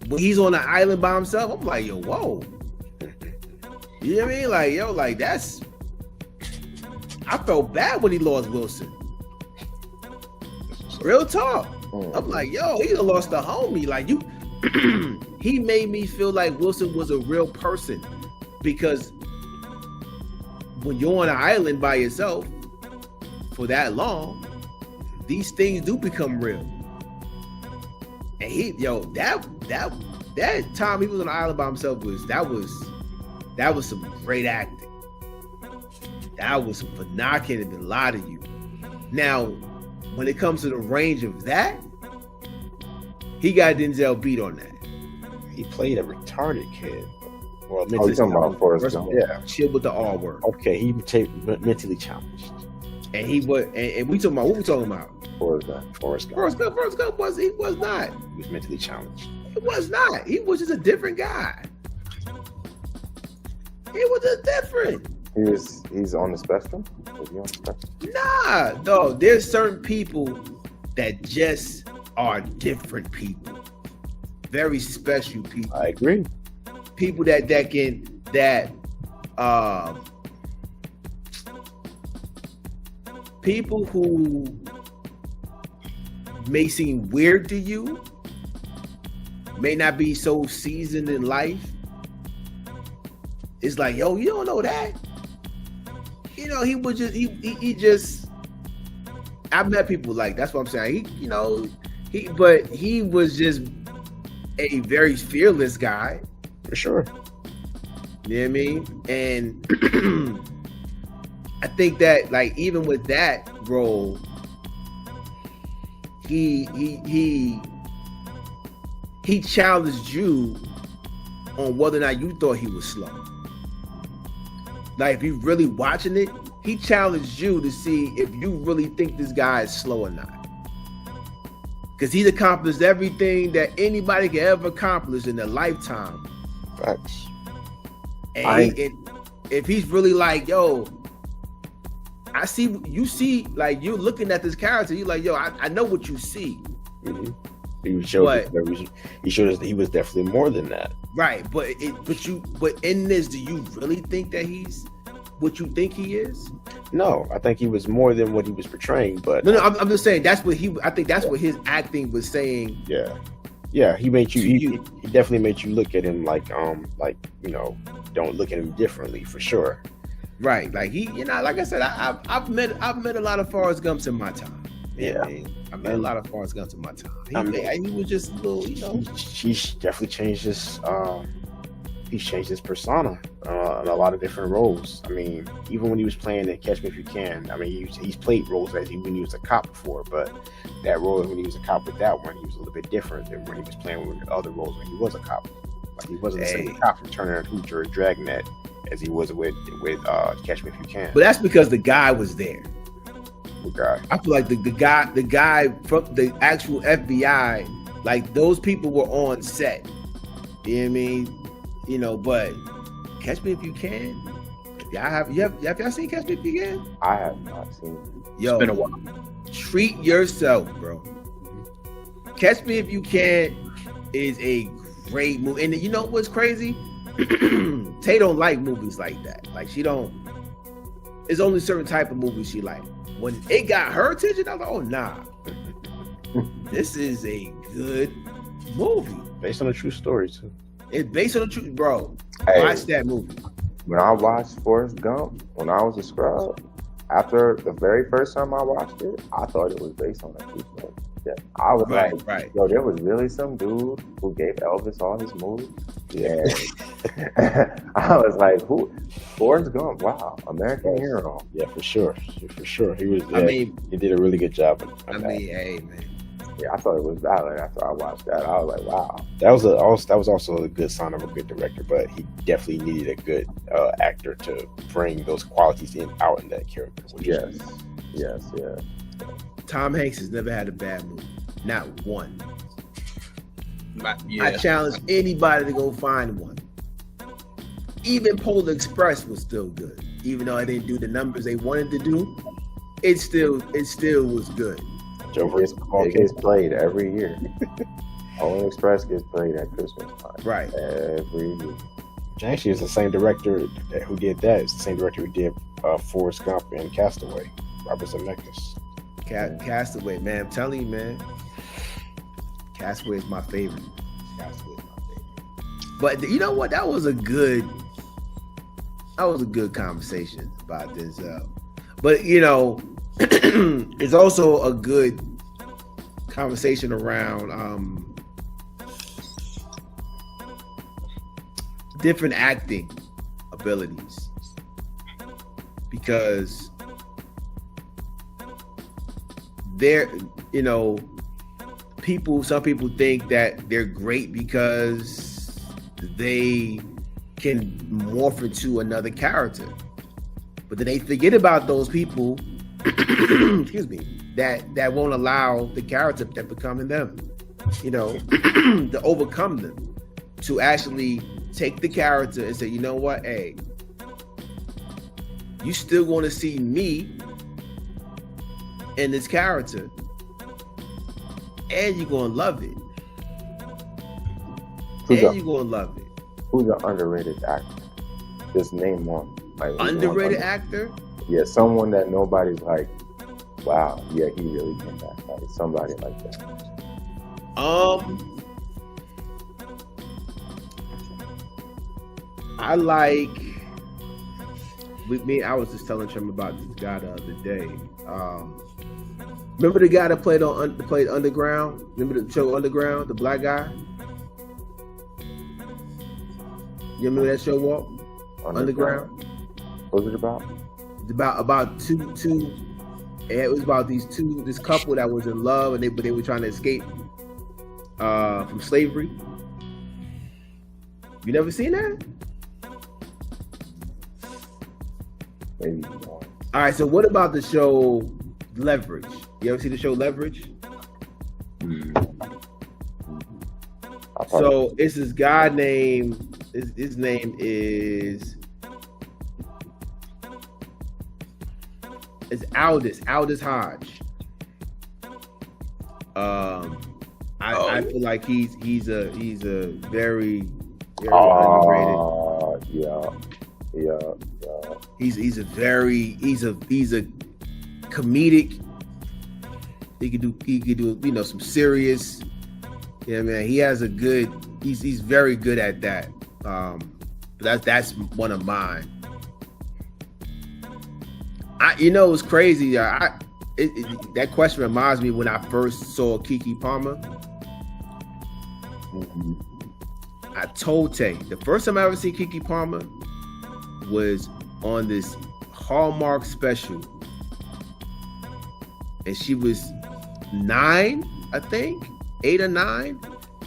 [SPEAKER 1] When he's on the island by himself, I'm like, yo, whoa. You know what I mean? Like, yo, like that's, I felt bad when he lost Wilson. Real talk. I'm like, yo, he done lost a homie. Like you, he made me feel like Wilson was a real person, because when you're on an island by yourself for that long, these things do become real. And that time he was on the island by himself that was some great acting. That was some I can't even lie to you. Now, when it comes to the range of that, he got Denzel beat on that.
[SPEAKER 7] He played a retarded kid. Well,
[SPEAKER 5] Oh, you're talking about Forrest Gump.
[SPEAKER 7] yeah.
[SPEAKER 1] Chill with the R word.
[SPEAKER 7] Okay, he mentally challenged.
[SPEAKER 1] And he was, and we talking about, what we talking about?
[SPEAKER 5] Forrest Gump.
[SPEAKER 7] Forrest Gump.
[SPEAKER 1] Forrest Gump was not.
[SPEAKER 7] He was mentally challenged.
[SPEAKER 1] He was not. He was just a different guy. He was just different.
[SPEAKER 5] He's on the spectrum. Is he on the spectrum?
[SPEAKER 1] Nah, dog. There's certain people that just are different people. Very special people.
[SPEAKER 7] I agree.
[SPEAKER 1] People that people who may seem weird to you, may not be so seasoned in life. It's like, yo, you don't know that. You know, he was just he just. I've met people like, that's what I'm saying. But he was just a very fearless guy.
[SPEAKER 7] For sure.
[SPEAKER 1] You know what I mean? And I think that, like, even with that role, he challenged you on whether or not you thought he was slow. Like, if you really watching it, he challenged you to see if you really think this guy is slow or not. Because he's accomplished everything that anybody can ever accomplish in their lifetime.
[SPEAKER 7] Facts.
[SPEAKER 1] And if he's really like, yo, I see, you see, like, you're looking at this character, you're like, yo, I know what you see.
[SPEAKER 7] Mm-hmm. He showed us that he was definitely more than that.
[SPEAKER 1] Right, but in this, do you really think that he's what you think he is?
[SPEAKER 7] No, I think he was more than what he was portraying. But
[SPEAKER 1] no, I'm just saying that's what I think that's what his acting was saying.
[SPEAKER 7] Yeah, he made you. He definitely made you look at him like don't look at him differently, for sure.
[SPEAKER 1] Right, like like I said, I've met a lot of Forrest Gumps in my time.
[SPEAKER 7] Yeah,
[SPEAKER 1] I met a lot of Forrest Gumps in my time. He was just a little,
[SPEAKER 7] He's definitely changed his. He's changed his persona in a lot of different roles. I mean, even when he was playing in Catch Me If You Can, I mean, he's played roles when he was a cop before, but that role when he was a cop with that one, he was a little bit different than when he was playing with other roles when he was a cop. Like, he wasn't the same cop from Turner and Hooch or Dragnet as he was with Catch Me If You Can.
[SPEAKER 1] But that's because the guy was there.
[SPEAKER 7] What guy?
[SPEAKER 1] I feel like the guy from the actual FBI, like, those people were on set. You know what I mean? But Catch Me If You Can. Have y'all seen Catch Me If You Can?
[SPEAKER 5] I have not seen it.
[SPEAKER 1] Yo,
[SPEAKER 6] It's been a while.
[SPEAKER 1] Treat yourself, bro. Catch Me If You Can is a great movie. And you know what's crazy? Tay don't like movies like that. Like, she don't. It's only certain type of movies she like. When it got her attention, I was like, oh, nah. This is a good movie.
[SPEAKER 7] Based on a true story, too.
[SPEAKER 1] It's based on the truth, bro.
[SPEAKER 5] Hey,
[SPEAKER 1] watch that movie.
[SPEAKER 5] When I watched Forrest Gump, when I was a scrub, after the very first time I watched it, I thought it was based on a true story. Yeah. I was
[SPEAKER 1] right.
[SPEAKER 5] Yo, there was really some dude who gave Elvis all his movies. Yeah. I was like, who? Forrest Gump, wow, American hero.
[SPEAKER 7] Yeah, for sure. For sure. He was,
[SPEAKER 1] I mean,
[SPEAKER 7] he did a really good job.
[SPEAKER 1] Hey, man.
[SPEAKER 5] Yeah, I thought it was valid after I watched that. I was like, wow.
[SPEAKER 7] That was also a good sign of a good director, but he definitely needed a good actor to bring those qualities out in that character.
[SPEAKER 5] Yes.
[SPEAKER 1] Tom Hanks has never had a bad movie, not one.
[SPEAKER 6] Yeah.
[SPEAKER 1] I challenge anybody to go find one. Even Polar Express was still good, even though I didn't do the numbers they wanted to do. It still was good.
[SPEAKER 5] It gets played every year. Polar Express gets played at Christmas time.
[SPEAKER 1] Right.
[SPEAKER 5] Every year.
[SPEAKER 7] Actually, it's the same director who did that. It's the same director who did Forrest Gump and Castaway, Robert Zemeckis.
[SPEAKER 1] Castaway, man. I'm telling you, man. Castaway is my favorite. But you know what? That was a good conversation about Denzel. But you know, it's also a good conversation around different acting abilities, because some people think that they're great because they can morph into another character, but then they forget about those people excuse me, that won't allow the character that becoming them, to overcome them, to actually take the character and say, you know what, hey, you still want to see me in this character, and you're gonna love it. You're gonna love it.
[SPEAKER 5] Who's an underrated actor? Just name one. Like,
[SPEAKER 1] underrated actor?
[SPEAKER 5] Yeah, someone that nobody's like, wow, yeah, he really can act. Like somebody like that.
[SPEAKER 1] I was just telling Trim about this guy the other day. Remember the guy that played Underground? Remember the show Underground, the black guy? You remember that show, Walt? Underground?
[SPEAKER 5] What was it about?
[SPEAKER 1] About two. It was about this couple that was in love, and they were trying to escape from slavery. You never seen that?
[SPEAKER 5] Maybe more.
[SPEAKER 1] All right. So what about the show Leverage? You ever see the show Leverage? So it's this guy named. His name is. It's Aldous Hodge. I feel like he's a very underrated.
[SPEAKER 5] Yeah.
[SPEAKER 1] He's a comedic. He could do some serious. Yeah, man. He has a good. He's very good at that. That's one of mine. It's crazy. That question reminds me when I first saw Keke Palmer.
[SPEAKER 5] Mm-hmm.
[SPEAKER 1] I told Tay the first time I ever see Keke Palmer was on this Hallmark special, and she was 9, I think, 8 or 9,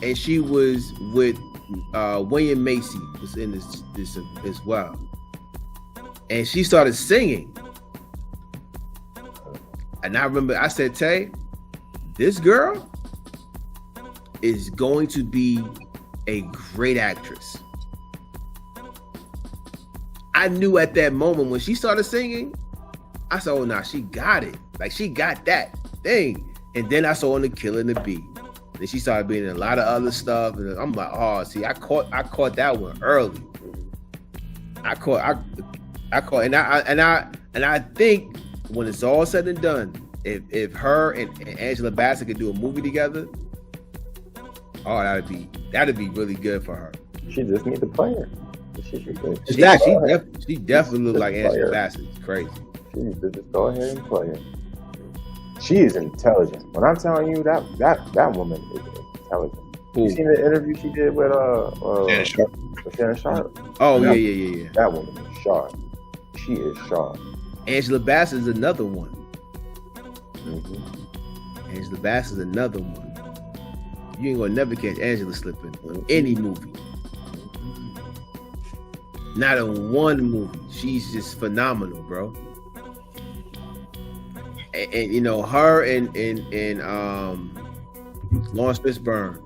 [SPEAKER 1] and she was with William Macy was in this as well, and she started singing. And I remember I said, Tay, this girl is going to be a great actress. I knew at that moment when she started singing, I said, oh, nah, she got it. Like, she got that thing. And then I saw her in The Killer and the Bee. Then she started being in a lot of other stuff. And I'm like, oh, see, I caught that one early. I caught, and I think when it's all said and done, if her and Angela Bassett could do a movie together, oh, that'd be really good for her.
[SPEAKER 5] She just needs to play her. She
[SPEAKER 1] definitely looks like Angela Bassett. It's crazy.
[SPEAKER 5] She needs to just go ahead and play her. She is intelligent. When I'm telling you that woman is intelligent.
[SPEAKER 1] Ooh.
[SPEAKER 5] You seen the interview she did with Shannon Sharp?
[SPEAKER 1] Oh, yeah.
[SPEAKER 5] That woman is sharp. She is sharp.
[SPEAKER 1] Angela Bassett is another one.
[SPEAKER 5] Mm-hmm.
[SPEAKER 1] Angela Bassett's another one. You ain't gonna never catch Angela slipping on any movie. Not in one movie. She's just phenomenal, bro. And you know, her and Lawrence Fishburne,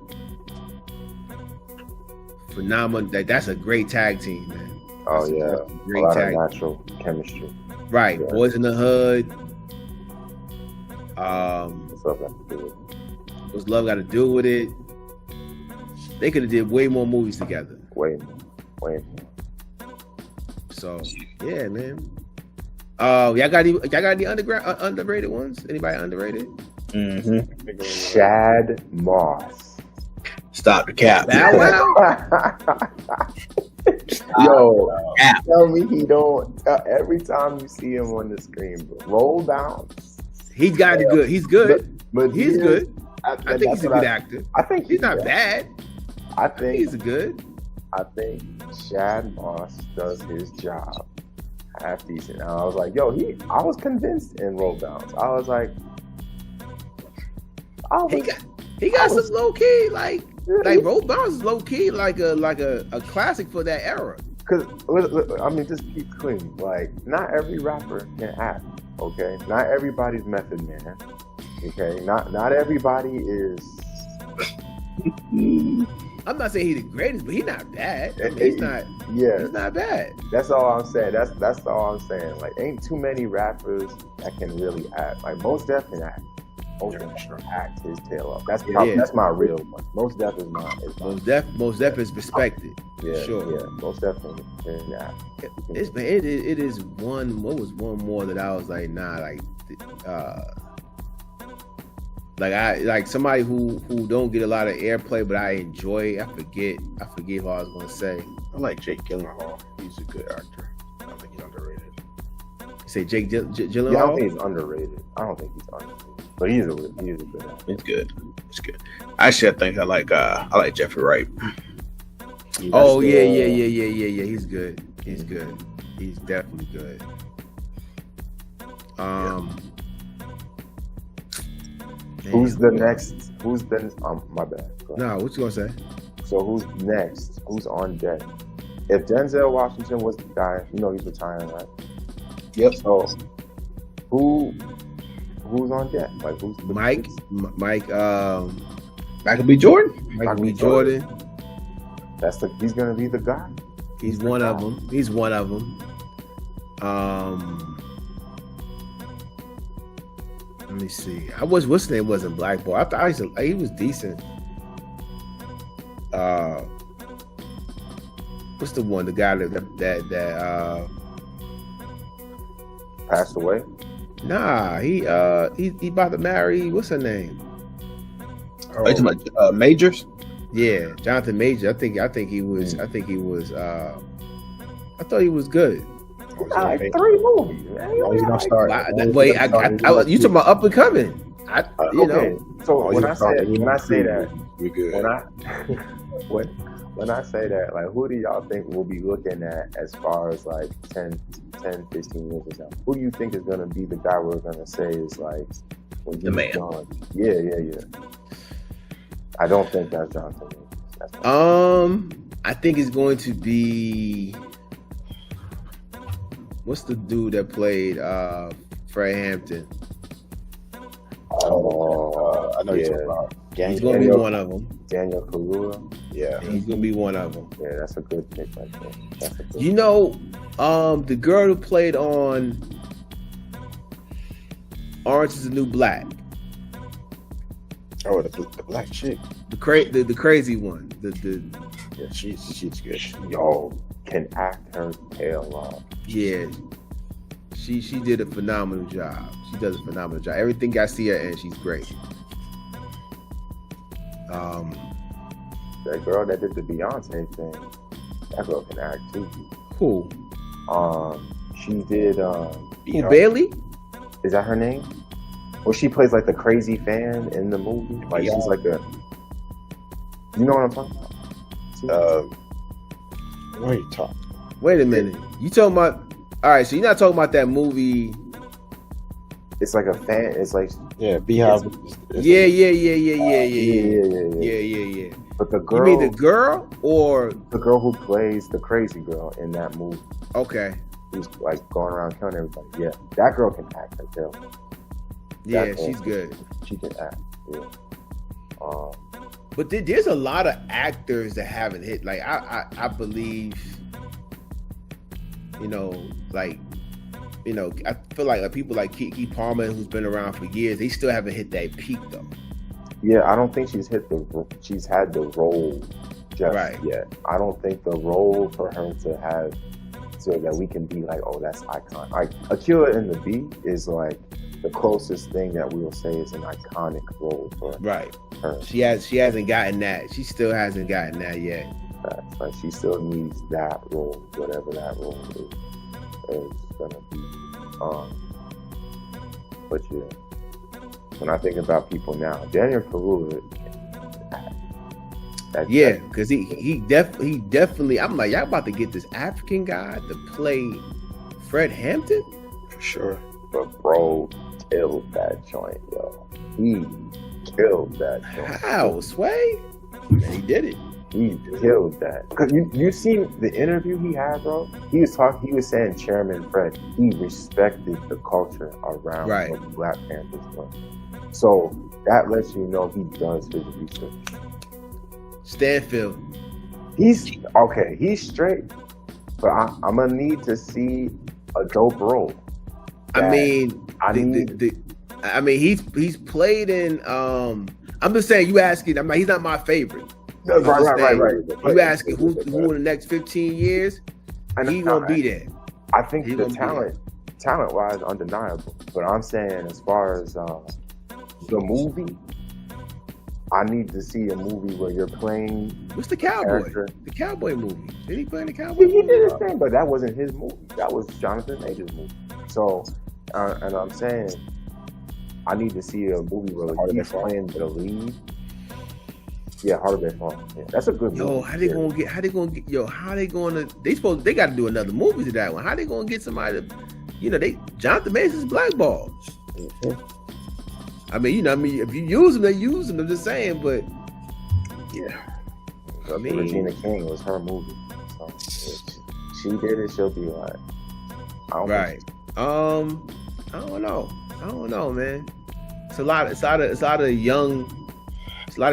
[SPEAKER 1] phenomenal. That's a great tag team, man.
[SPEAKER 5] Oh yeah,
[SPEAKER 1] great
[SPEAKER 5] a lot
[SPEAKER 1] tag.
[SPEAKER 5] of natural chemistry.
[SPEAKER 1] Right,
[SPEAKER 5] Yeah.
[SPEAKER 1] Boys in the Hood.
[SPEAKER 5] What's up have to do with it?
[SPEAKER 1] What's Love Got to Do with It? They could have did way more movies together.
[SPEAKER 5] Way more.
[SPEAKER 1] So yeah, man. Y'all got any underrated ones? Anybody underrated?
[SPEAKER 6] Mm-hmm.
[SPEAKER 5] Shad Moss.
[SPEAKER 6] Stop the cap.
[SPEAKER 1] Bow Wow.
[SPEAKER 5] Yo,
[SPEAKER 6] Yeah.
[SPEAKER 5] tell me he don't. Every time you see him on the screen, bro, roll down.
[SPEAKER 1] He's got it good. He's good.
[SPEAKER 5] But
[SPEAKER 1] He's good. I think
[SPEAKER 5] that's
[SPEAKER 1] he's a
[SPEAKER 5] what
[SPEAKER 1] good actor.
[SPEAKER 5] I think
[SPEAKER 1] He's not bad.
[SPEAKER 5] I
[SPEAKER 1] I think
[SPEAKER 5] think
[SPEAKER 1] he's good.
[SPEAKER 5] Shad Moss does his job half decent. And I was like, yo, I was convinced in Roll Downs. I was like,
[SPEAKER 1] He got some low key like Roll Bounce is low key like a classic for that era.
[SPEAKER 5] because I mean, just keep clean. Like, not every rapper can act. Okay, not everybody's Method Man. Okay, not everybody is.
[SPEAKER 1] I'm not saying he's the greatest, but he's not bad. I mean, he's not.
[SPEAKER 5] Yeah,
[SPEAKER 1] He's not bad.
[SPEAKER 5] that's all I'm saying. That's all I'm saying. Like, ain't too many rappers that can really act. Like, Most Def can act. Most Def can act his tail off. That's my real one. Most Def is my
[SPEAKER 1] Most Def is respected.
[SPEAKER 5] yeah,
[SPEAKER 1] sure.
[SPEAKER 5] Yeah, Most Def can act.
[SPEAKER 1] It is one. What was one more that I was like, nah, like somebody who don't get a lot of airplay, but I enjoy. I forget who I was gonna say.
[SPEAKER 7] I like Jake Gyllenhaal. He's a good actor. I think he's underrated.
[SPEAKER 1] You say Jake Gyllenhaal?
[SPEAKER 5] Yeah, I don't think he's underrated. But he's a good actor.
[SPEAKER 6] It's good. It's good. Actually, I think I like Jeffrey Wright.
[SPEAKER 1] Oh yeah. He's good. He's good. He's definitely good.
[SPEAKER 5] Who's the next? My bad. Go ahead.
[SPEAKER 1] No, what you gonna say?
[SPEAKER 5] So who's next? Who's on deck? If Denzel Washington was the guy, he's retiring, right?
[SPEAKER 6] Yep.
[SPEAKER 5] So who's on deck? Like, who's the
[SPEAKER 1] Mike,
[SPEAKER 6] Michael B. Jordan.
[SPEAKER 1] Michael B. Jordan.
[SPEAKER 5] He's gonna be the guy.
[SPEAKER 1] He's one of them. He's one of them. Let me see. What's his name wasn't Black Boy. He was decent. What's the one? The guy that
[SPEAKER 5] Passed away.
[SPEAKER 1] Nah, he about to marry. What's her name?
[SPEAKER 6] Are you talking about Majors?
[SPEAKER 1] Yeah, Jonathan Major. I thought he was good.
[SPEAKER 5] Like 3 movies. Man.
[SPEAKER 7] He's gonna start.
[SPEAKER 1] Wait, you talking about up and coming?
[SPEAKER 5] Okay. So when I say that,
[SPEAKER 7] we good.
[SPEAKER 5] When I say that, like, who do y'all think we'll be looking at as far as like 10, 15 years from now? Who do you think is gonna be the guy we're gonna say is like when
[SPEAKER 6] The man.
[SPEAKER 5] gone? Yeah. I don't think that's Jonathan.
[SPEAKER 1] I think it's going to be what's the dude that played Fred Hampton?
[SPEAKER 5] Oh,
[SPEAKER 7] I know you're talking about.
[SPEAKER 1] He's gonna be one of them.
[SPEAKER 5] Daniel Kaluuya.
[SPEAKER 7] Yeah.
[SPEAKER 1] He's gonna be one of them.
[SPEAKER 5] Yeah, that's a good pick right there. That's a good
[SPEAKER 1] You know, the girl who played on Orange Is the New Black,
[SPEAKER 7] Oh, the black chick.
[SPEAKER 1] the crazy one.
[SPEAKER 7] Yeah, she's good.
[SPEAKER 5] Yo, can act her tail off.
[SPEAKER 1] Yeah, she did a phenomenal job. She does a phenomenal job. Everything I see her in, she's great.
[SPEAKER 5] That girl that did the Beyonce thing, that girl can act too.
[SPEAKER 1] Who?
[SPEAKER 5] She did.
[SPEAKER 1] Who, Bailey?
[SPEAKER 5] Is that her name? Well, she plays like the crazy fan in the movie. Like, she's like a. You know what I'm talking about?
[SPEAKER 7] What are you talking?
[SPEAKER 1] Wait a minute. You talking about? All right, so you're not talking about that movie?
[SPEAKER 5] It's like a fan. It's like Yeah, Beehive.
[SPEAKER 1] Yeah.
[SPEAKER 5] But the
[SPEAKER 1] You
[SPEAKER 5] girl,
[SPEAKER 1] mean the girl or
[SPEAKER 5] the girl who plays the crazy girl in that movie,
[SPEAKER 1] okay?
[SPEAKER 5] who's like going around killing everybody. Yeah, that girl can act like hell.
[SPEAKER 1] Yeah,
[SPEAKER 5] That girl
[SPEAKER 1] she's good.
[SPEAKER 5] She can act. Yeah.
[SPEAKER 1] But there's a lot of actors that haven't hit. Like I believe, I feel like people like Keke Palmer, who's been around for years, they still haven't hit that peak though.
[SPEAKER 5] Yeah, I don't think she's had the role just
[SPEAKER 1] Right.
[SPEAKER 5] yet. I don't think the role for her to have so that we can be like, oh, that's iconic. Like Akira and the Bee is like the closest thing that we will say is an iconic role for
[SPEAKER 1] Right.
[SPEAKER 5] her.
[SPEAKER 1] She hasn't gotten that. She still hasn't gotten that yet.
[SPEAKER 5] Like she still needs that role, whatever that role is gonna be. But yeah, when I think about people now, Daniel Kaluuya.
[SPEAKER 1] Yeah, because he definitely. I'm like, y'all about to get this African guy to play Fred Hampton
[SPEAKER 7] For sure.
[SPEAKER 5] But bro killed that joint, yo. He killed that joint.
[SPEAKER 1] How, Sway? And he did it.
[SPEAKER 5] He killed that. Cause you seen the interview he had, bro? He was saying Chairman Fred, he respected the culture around
[SPEAKER 1] Right.
[SPEAKER 5] what Black Panthers were. So that lets you know he does his research.
[SPEAKER 1] Stanfield.
[SPEAKER 5] He's okay, he's straight. But I'm gonna need to see a dope role.
[SPEAKER 1] I mean, he's played in. I'm just saying. You asking? I'm like, he's not my favorite.
[SPEAKER 5] Right.
[SPEAKER 1] You asking who in the next 15 years? He gonna be there.
[SPEAKER 5] I think
[SPEAKER 1] He
[SPEAKER 5] the
[SPEAKER 1] gonna be
[SPEAKER 5] talent-wise, undeniable. But I'm saying, as far as the movie, I need to see a movie where you're playing.
[SPEAKER 1] What's the cowboy?
[SPEAKER 5] Character.
[SPEAKER 1] The cowboy movie. Did he play in the cowboy?
[SPEAKER 5] He did his thing, but that wasn't his movie. That was Jonathan Major's movie. So, and I'm saying, I need to see a movie where he's playing the lead. Yeah, Harder Than Fall. Yeah, that's a good movie.
[SPEAKER 1] Yo, how they gonna they got to do another movie to that one. How they gonna get somebody to, Jonathan Mason's blackballed.
[SPEAKER 5] Mm-hmm.
[SPEAKER 1] I mean, if you use them, they use them. I'm just saying, but
[SPEAKER 5] yeah. Regina King was her movie. So if she did it, she'll be like,
[SPEAKER 1] right. I don't know, man. It's a lot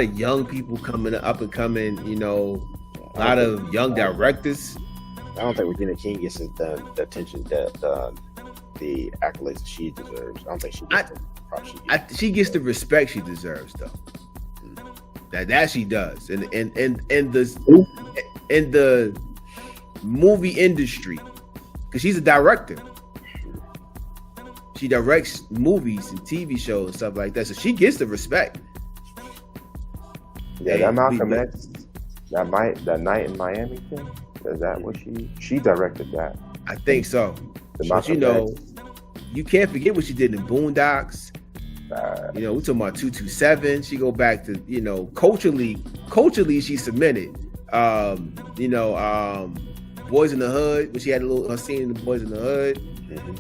[SPEAKER 1] of young people coming up and coming. A lot of young directors.
[SPEAKER 7] I don't think Regina King gets the attention that the accolades that she deserves. I don't think she gets
[SPEAKER 1] she gets the respect she deserves, though. That she does, and the movie industry, because she's a director. She directs movies and TV shows and stuff like that, so she gets the respect.
[SPEAKER 5] Yeah, that Malcolm X, that night in Miami thing. Is that what she directed that?
[SPEAKER 1] I think so. But you can't forget what she did in Boondocks. We talking about 227. She go back to culturally she cemented. Boys in the Hood, when she had a scene in the Boys in the Hood.
[SPEAKER 7] Mm-hmm.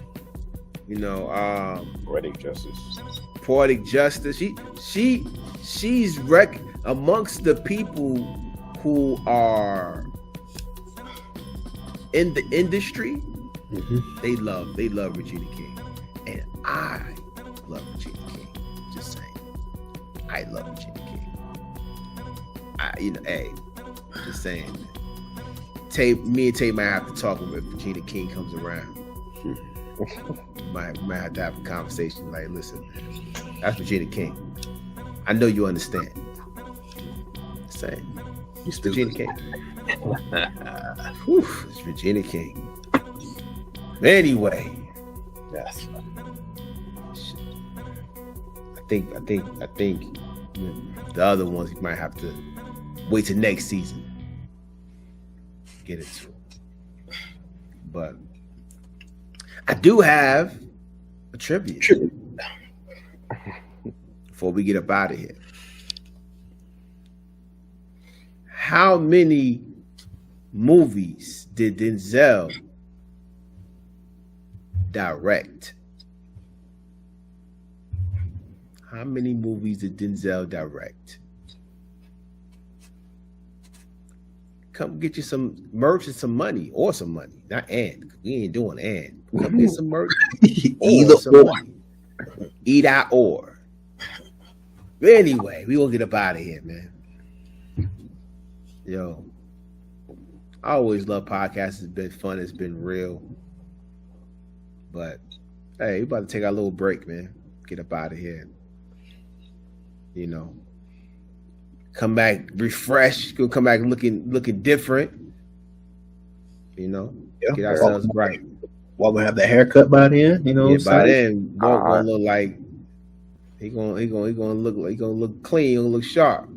[SPEAKER 1] Poetic Justice. She's amongst the people who are in the industry.
[SPEAKER 7] Mm-hmm.
[SPEAKER 1] They love Regina King, and I love Regina King. Just saying, I love Regina King. Just saying. Me and Tate might have to talk when Regina King comes around. might have to have a conversation. Like, listen, that's Regina King. I know you understand. Saying, it's Regina King. Whew, it's Regina King. Anyway,
[SPEAKER 7] yes.
[SPEAKER 1] I think the other ones you might have to wait till next season. Get into it. But I do have a tribute before we get up out of here. How many movies did Denzel direct? How many movies did Denzel direct? Come get you some merch and some money, or some money. Not and. We ain't doing and. Come get some merch.
[SPEAKER 6] Either
[SPEAKER 1] some
[SPEAKER 6] or.
[SPEAKER 1] money. Either or. But anyway, we gonna get up out of here, man. Yo, I always love podcasts. It's been fun. It's been real. But hey, we about to take our little break, man. Get up out of here. You know, come back refreshed. Gonna come back looking different. You know,
[SPEAKER 6] Yeah.
[SPEAKER 1] get ourselves right.
[SPEAKER 6] While we have the haircut by then, you know.
[SPEAKER 1] Yeah,
[SPEAKER 6] what
[SPEAKER 1] by
[SPEAKER 6] I'm saying?
[SPEAKER 1] then, Walt gonna look like he gonna look clean. He gonna look sharp.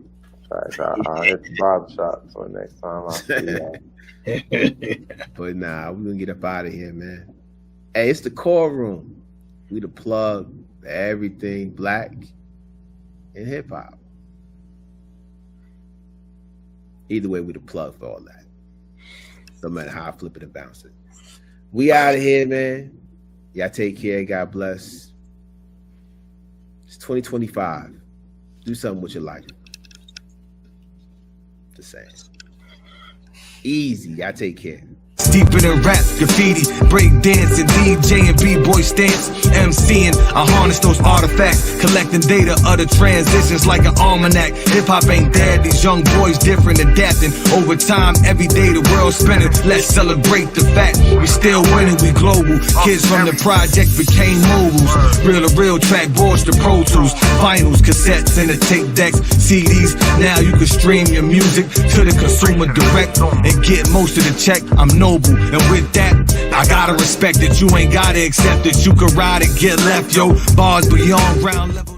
[SPEAKER 5] I'll hit the barber shop so next time I see that.
[SPEAKER 1] But nah, we're gonna get up out of here, man. Hey, it's the Chord Room. We the plug for everything black and hip hop. Either way, we the plug for all that. No matter how I flip it and bounce it. We out of here, man. Y'all take care. God bless. It's 2025. Do something with your life. Just saying. Easy. Y'all take care.
[SPEAKER 4] Deeper than rap, graffiti, break dancing, DJ and B-boy stance, MCing. I harness those artifacts, collecting data of the transitions like an almanac. Hip-hop ain't dead, these young boys different, adapting. Over time, every day the world's spinning. Let's celebrate the fact we still winning, we global. Kids from the project became moguls. Real to real track boards to Pro Tools, vinyls, cassettes, and the tape decks, CDs. Now you can stream your music to the consumer direct and get most of the check. I'm noble, and with that, I gotta respect that you ain't gotta accept that you can ride and get left, yo. Bars beyond ground level.